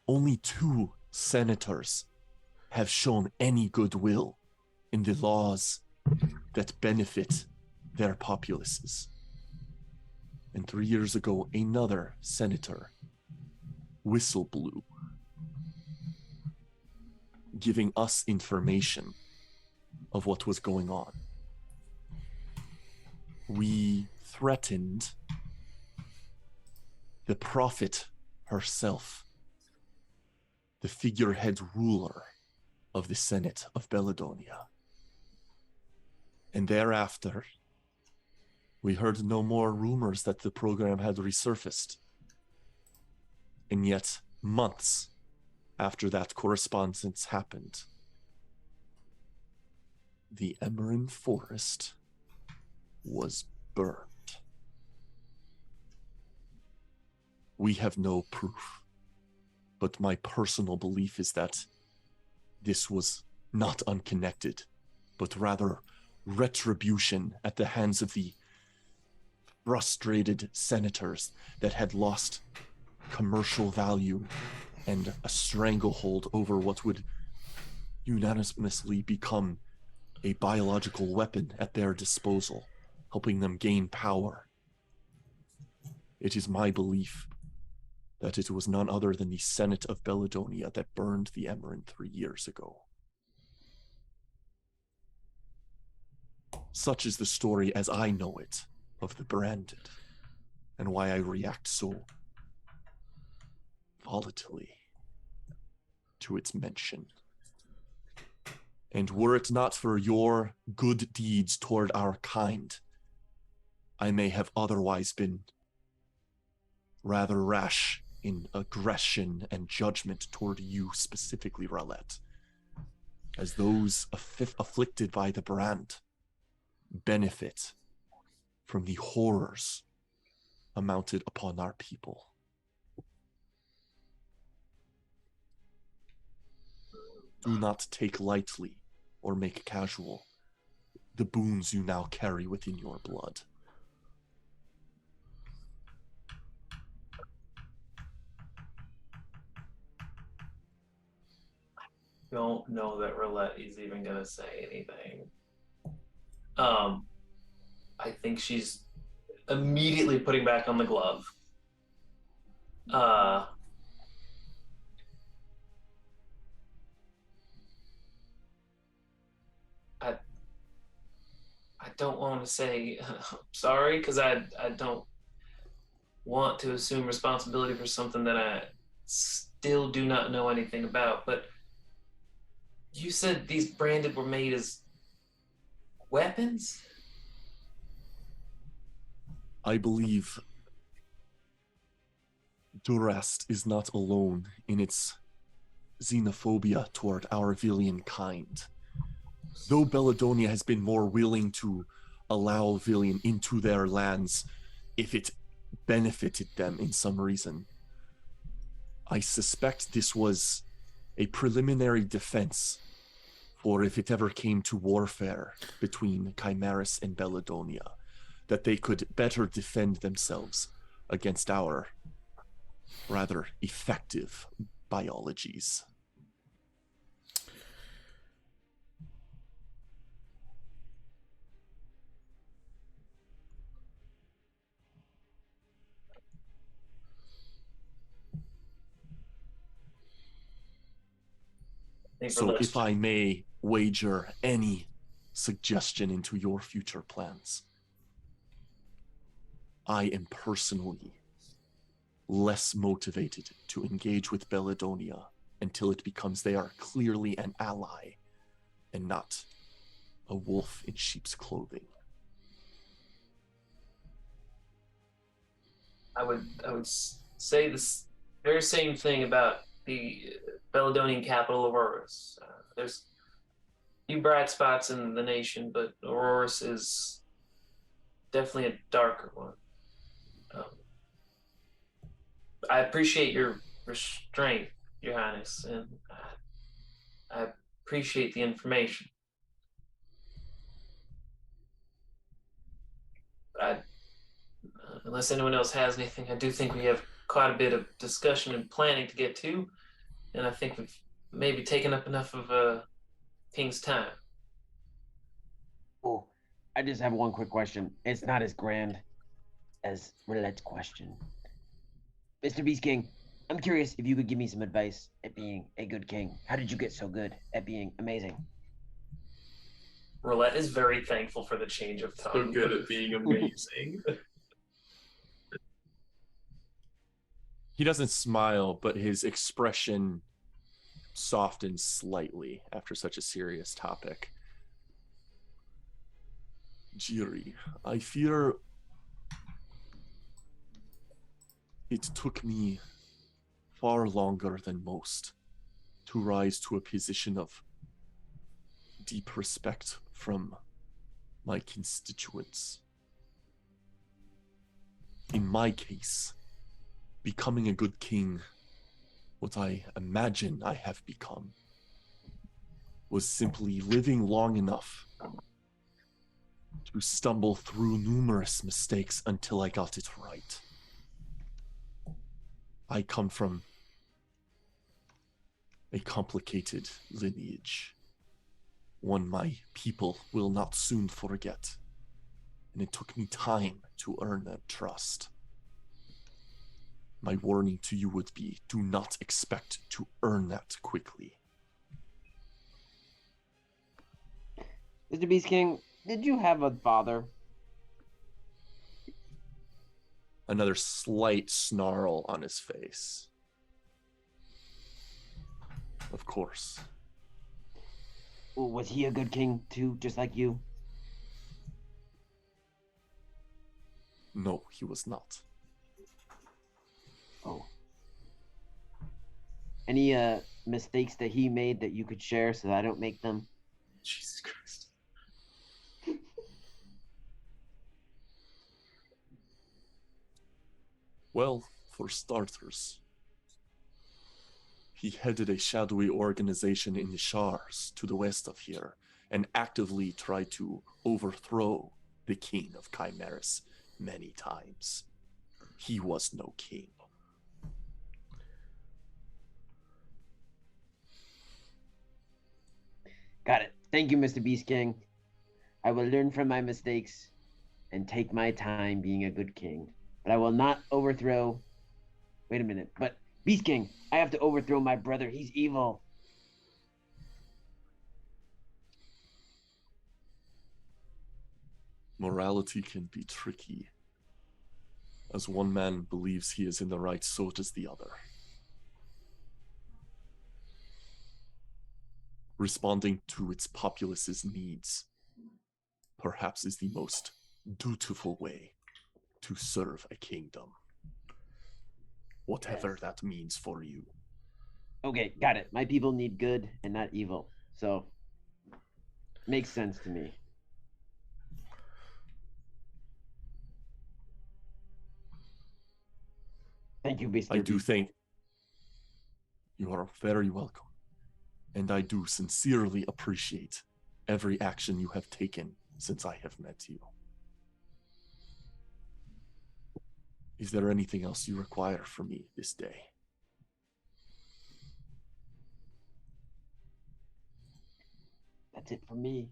only 2 senators have shown any goodwill in the laws that benefit their populaces. And 3 years ago, another senator whistle blew, giving us information of what was going on. We threatened the prophet herself, the figurehead ruler of the Senate of Belladonia. And thereafter, we heard no more rumors that the program had resurfaced. And yet, months after that correspondence happened, the Emerald Forest was burned. We have no proof, but my personal belief is that this was not unconnected, but rather retribution at the hands of the frustrated senators that had lost commercial value and a stranglehold over what would unanimously become a biological weapon at their disposal, helping them gain power. It is my belief that it was none other than the Senate of Belladonia that burned the Emerald 3 years ago. Such is the story as I know it of the branded, and why I react so volatilely to its mention. And were it not for your good deeds toward our kind, I may have otherwise been rather rash in aggression and judgment toward you specifically, Rowlett, as those afflicted by the brand benefit from the horrors amounted upon our people. Do not take lightly or make casual the boons you now carry within your blood. Don't know that Roulette is even gonna say anything. I think she's immediately putting back on the glove. I don't want to say sorry because I don't want to assume responsibility for something that I still do not know anything about. But you said these branded were made as weapons? I believe Durast is not alone in its xenophobia toward our Villian kind. Though Belladonia has been more willing to allow Villian into their lands if it benefited them in some reason, I suspect this was a preliminary defense for if it ever came to warfare between Chimeras and Belladonia, that they could better defend themselves against our rather effective biologies. So if I may wager any suggestion into your future plans, I am personally less motivated to engage with Belladonia until it becomes they are clearly an ally and not a wolf in sheep's clothing. I would say this very same thing about the Belladonian capital, Aurorus. There's a few bright spots in the nation, but Aurorus is definitely a darker one. I appreciate your restraint, Your Highness, and I appreciate the information. Unless anyone else has anything, I do think we have quite a bit of discussion and planning to get to, and I think we've maybe taken up enough of King's time. Oh, I just have one quick question. It's not as grand as Roulette's question. Mr. Beast King, I'm curious if you could give me some advice at being a good king. How did you get so good at being amazing? Roulette is very thankful for the change of tone. So good at being amazing. He doesn't smile, but his expression softens slightly after such a serious topic. Jiri, I fear it took me far longer than most to rise to a position of deep respect from my constituents. In my case, becoming a good king, what I imagine I have become, was simply living long enough to stumble through numerous mistakes until I got it right. I come from a complicated lineage, one my people will not soon forget, and it took me time to earn that trust. My warning to you would be, do not expect to earn that quickly. Mr. Beast King, did you have a father? Another slight snarl on his face. Of course. Was he a good king too, just like you? No, he was not. Oh. Any mistakes that he made that you could share so that I don't make them? Jesus Christ. Well, for starters, he headed a shadowy organization in the Shars to the west of here and actively tried to overthrow the king of Chimeras many times. He was no king. Got it. Thank you, Mr. Beast King. I will learn from my mistakes and take my time being a good king. But I will not overthrow... Wait a minute. But, Beast King, I have to overthrow my brother. He's evil. Morality can be tricky. As one man believes he is in the right, so does the other. Responding to its populace's needs perhaps is the most dutiful way to serve a kingdom. Whatever that means for you. Okay, got it. My people need good and not evil. So, makes sense to me. Thank you, Mr. I do Beast. think you are very welcome. And I do sincerely appreciate every action you have taken since I have met you. Is there anything else you require from me this day? That's it for me.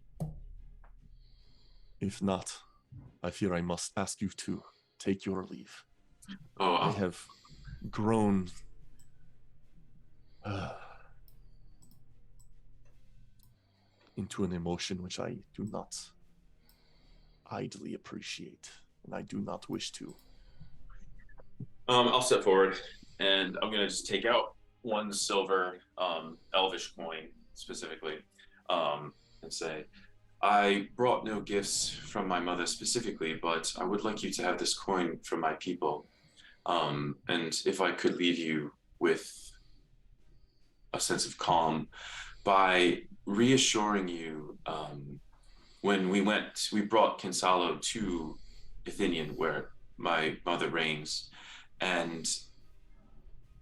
If not, I fear I must ask you to take your leave. Oh, I have grown into an emotion which I do not idly appreciate, and I do not wish to. I'll step forward, and I'm gonna just take out one silver elvish coin specifically, and say, I brought no gifts from my mother specifically, but I would like you to have this coin from my people. And if I could leave you with a sense of calm by reassuring you, when we brought Kinsalo to Athenian, where my mother reigns, and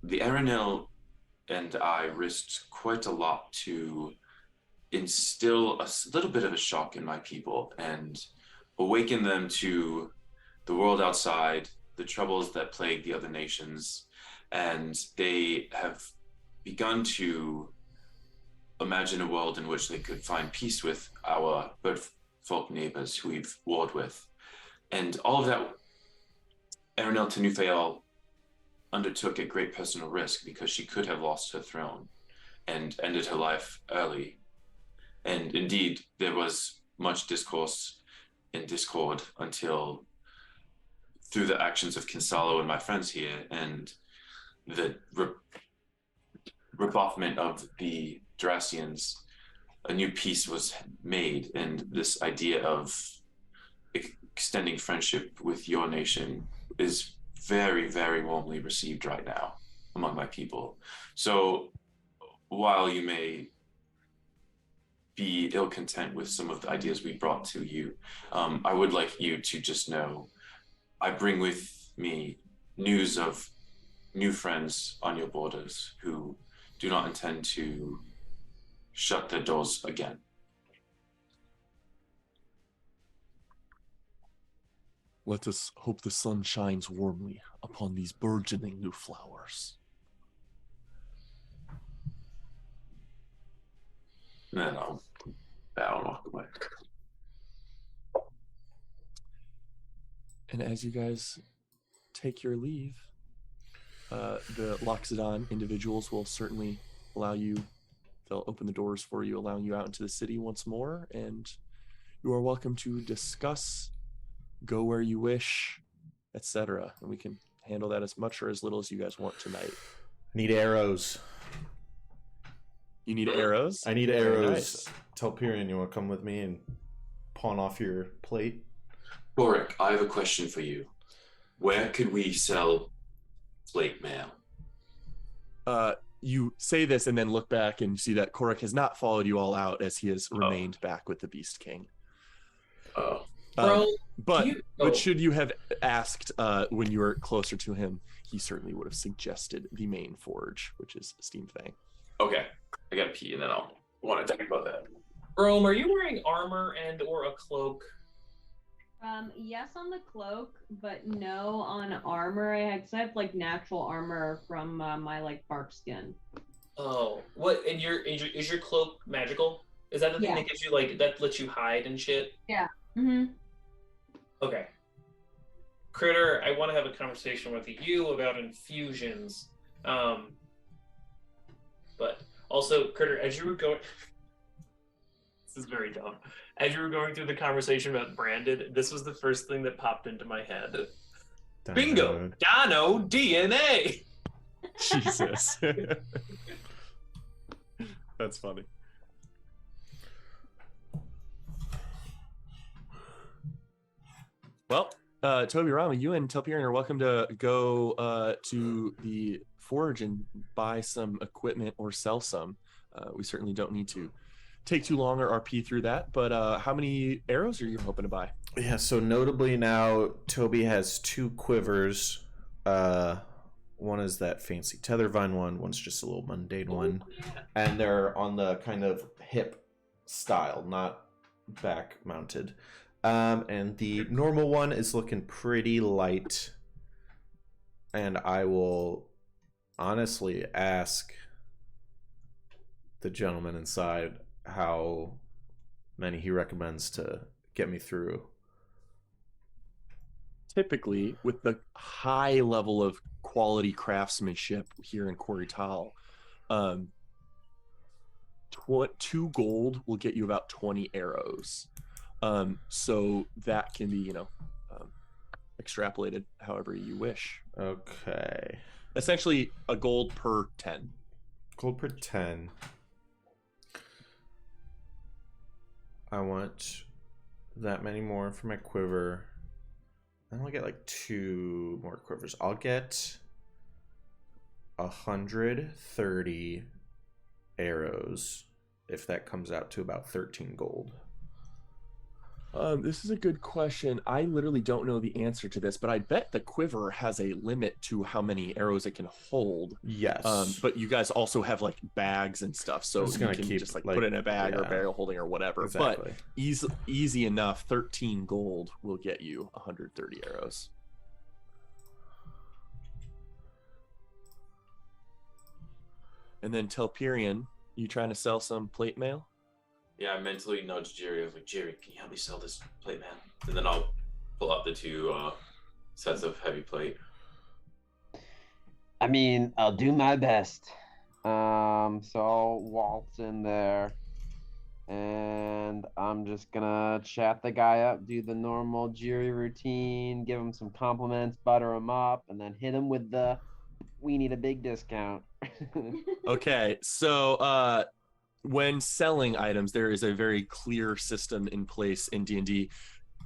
the Aranel and I risked quite a lot to instill a little bit of a shock in my people and awaken them to the world outside, the troubles that plague the other nations, and they have begun to imagine a world in which they could find peace with our bird folk neighbors who we've warred with. And all of that, Aranel Tenufeal undertook at great personal risk because she could have lost her throne and ended her life early. And indeed, there was much discourse and discord until through the actions of Kinsalo and my friends here and the rebuffment of the Dracians, a new peace was made, and this idea of extending friendship with your nation is very, very warmly received right now among my people. So while you may be ill content with some of the ideas we brought to you, I would like you to just know I bring with me news of new friends on your borders who do not intend to shut their doors again. Let us hope the sun shines warmly upon these burgeoning new flowers. And then I'll bow and walk away. And as you guys take your leave, the Loxodon individuals will certainly allow you, they'll open the doors for you, allowing you out into the city once more, and you are welcome to discuss, go where you wish, etc. And we can handle that as much or as little as you guys want tonight. Need arrows. You need arrows? I need Very arrows. nice. Tell Pyrian you want to come with me and pawn off your plate. Boric, I have a question for you. Where could we sell plate mail? You say this and then look back and see that Korik has not followed you all out as he has remained back with the Beast King. Oh. Bro, But oh. should you have asked when you were closer to him, he certainly would have suggested the main forge, which is Steam Fang. Okay. I gotta pee and then I'll want to talk about that. Rome, are you wearing armor and or a cloak? Yes on the cloak, but no on armor. I have like natural armor from my like bark skin. Oh, what? And is your cloak magical? Is that the thing that gives you like that lets you hide and shit? Yeah. Mm-hmm. Okay. Critter, I want to have a conversation with you about infusions. But also, Critter, as you were going, this is very dumb. As you were going through the conversation about branded, this was the first thing that popped into my head. Bingo! Dino DNA! Jesus. That's funny. Well, Toby Rama, you and Telperion are welcome to go to the forage and buy some equipment or sell some. We certainly don't need to take too long or RP through that. But how many arrows are you hoping to buy? Yeah, so notably now, Toby has 2 quivers. One is that fancy tethervine one. One's just a little mundane one. And they're on the kind of hip style, not back mounted. And the normal one is looking pretty light. And I will honestly ask the gentleman inside how many he recommends to get me through. Typically, with the high level of quality craftsmanship here in Korital, 2 gold will get you about 20 arrows. So that can be, extrapolated however you wish. Okay. Essentially, a gold per 10. Gold per 10. I want that many more for my quiver. I only get like 2 more quivers. I'll get 130 arrows if that comes out to about 13 gold. This is a good question. I literally don't know the answer to this, but I bet the quiver has a limit to how many arrows it can hold. Yes. But you guys also have like bags and stuff, so you can just like put it in a bag or barrel holding or whatever. Exactly. But easy enough. 13 gold will get you 130 arrows. And then Telperion, you trying to sell some plate mail? Yeah, I mentally nudged Jerry. I was like, Jerry, can you help me sell this plate, man? And then I'll pull out the 2 sets of heavy plate. I mean, I'll do my best. So I'll waltz in there, and I'm just gonna chat the guy up, do the normal Jiri routine, give him some compliments, butter him up, and then hit him with the "we need a big discount." Okay, so when selling items, there is a very clear system in place in D&D.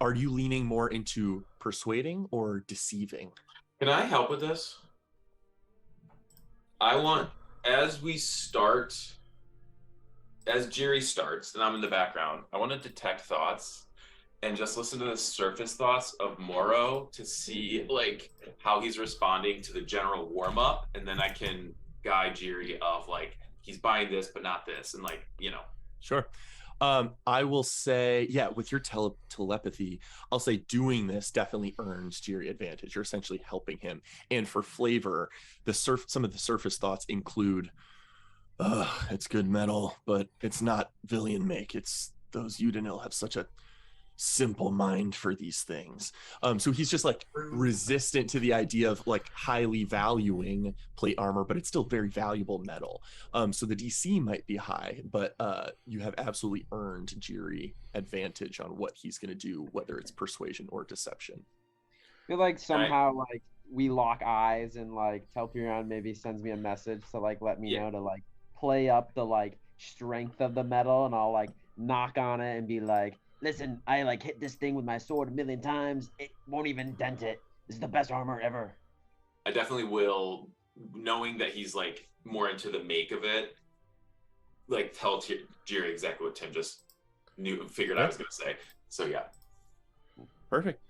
Are you leaning more into persuading or deceiving? Can I help with this? I want, as Jerry starts, and I'm in the background, I want to detect thoughts and just listen to the surface thoughts of Moro to see like how he's responding to the general warm-up, and then I can guide Jerry of like, he's buying this but not this, and like, Sure. I will say, yeah, with your telepathy, I'll say doing this definitely earns Jiri advantage. You're essentially helping him. And for flavor, some of the surface thoughts include, it's good metal, but it's not Villian make. It's those Udinil have such a simple mind for these things. So he's just like resistant to the idea of like highly valuing plate armor, but it's still very valuable metal. So the DC might be high, but you have absolutely earned Jiri advantage on what he's going to do, whether it's persuasion or deception. I feel like somehow like we lock eyes, and like Telperion maybe sends me a message to like let me know to like play up the like strength of the metal, and I'll like knock on it and be like, listen, I like hit this thing with my sword 1,000,000 times. It won't even dent it. This is the best armor ever. I definitely will, knowing that he's like more into the make of it, like tell Jerry exactly what Tim just figured I was going to say. So yeah. Perfect.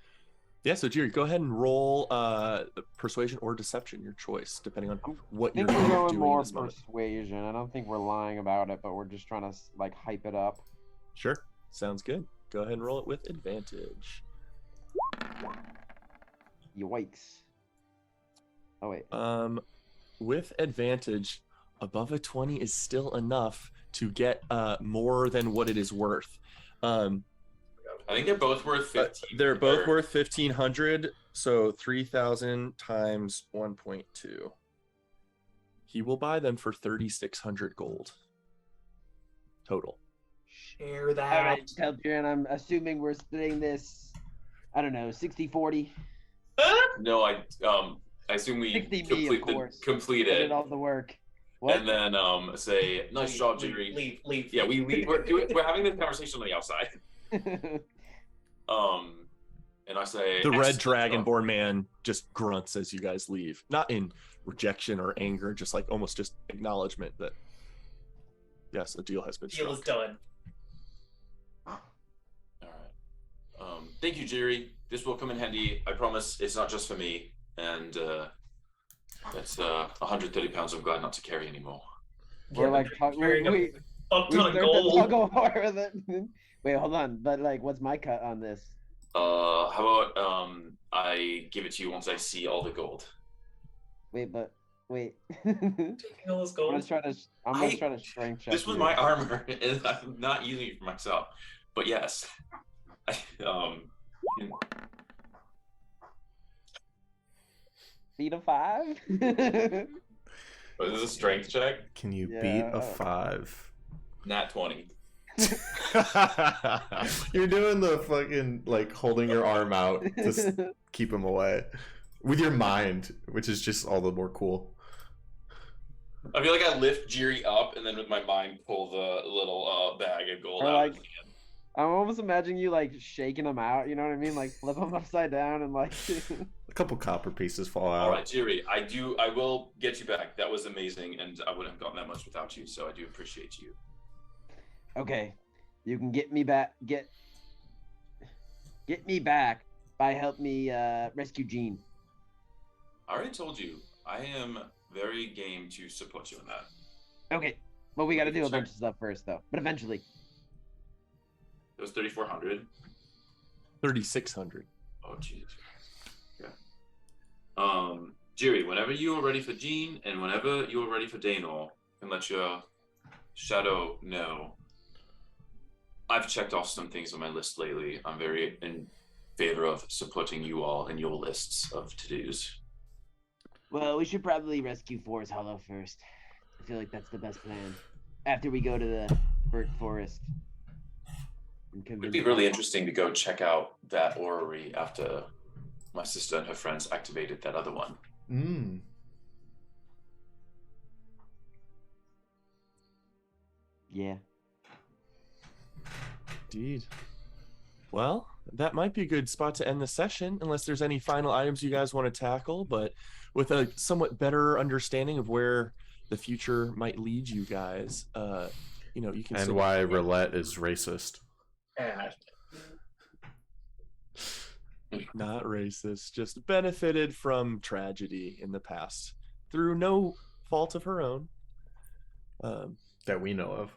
Yeah, so Jerry, go ahead and roll persuasion or deception, your choice, depending on what you're doing going in more this moment. persuasion. I don't think we're lying about it, but we're just trying to like hype it up. Sure. Sounds good. Go ahead and roll it with advantage. Yikes. Oh, wait. With advantage, above a 20 is still enough to get more than what it is worth. I think they're both worth 15. They're both worth 1,500, so 3,000 times 1.2. He will buy them for 3,600 gold total. Share that. All right, Telperion, I'm assuming we're splitting this, I don't know, 60-40? No, I assume we 60 complete Did it, all the work. What? and then say, nice job, Jerry. Leave. Yeah, we leave. We're having this conversation on the outside. and I say, The red "Excellent job." dragonborn man just grunts as you guys leave, not in rejection or anger, just like almost just acknowledgement that yes, a deal has been Deal is struck. done. All right. Thank you, Jerry. This will come in handy. I promise it's not just for me. And that's 130 pounds I'm glad not to carry anymore. We're like, carrying a we fuck start ton of to gold. tug of war with it. Wait, hold on. But like, what's my cut on this? How about I give it to you once I see all the gold? Wait. Taking all this gold. I'm gonna try to strength check. This was you. my armor, and I'm not using it for myself. But yes, Feet of 5. was this a strength check? Can you Yeah. beat a 5? Nat 20. You're doing the fucking like holding your arm out to keep him away with your mind, which is just all the more cool. I feel like I lift Jiri up and then with my mind pull the little bag of gold Or out like- of his hand. I'm almost imagining you like shaking them out. You know what I mean? Like flip them upside down and like. A couple copper pieces fall out. All right, Jiri, I will get you back. That was amazing, and I wouldn't have gotten that much without you, so I do appreciate you. Okay, you can get me back. Get me back by help me rescue Jean. I already told you, I am very game to support you in that. Okay, well we got to do a Check. bunch of stuff first though, but eventually. It was 3,400. 3,600. Oh, Jesus. Yeah. Jiri, whenever you are ready for Jean and whenever you are ready for Danor, and let your shadow know. I've checked off some things on my list lately. I'm very in favor of supporting you all in your lists of to-dos. Well, we should probably rescue Forest Hollow first. I feel like that's the best plan. After we go to the Burnt Forest. It'd be really interesting to go check out that orrery after my sister and her friends activated that other one. Mm. Yeah. Indeed. Well, that might be a good spot to end the session, unless there's any final items you guys want to tackle. But with a somewhat better understanding of where the future might lead you guys, you can. And why roulette is racist. Not racist, just benefited from tragedy in the past through no fault of her own. That we know of.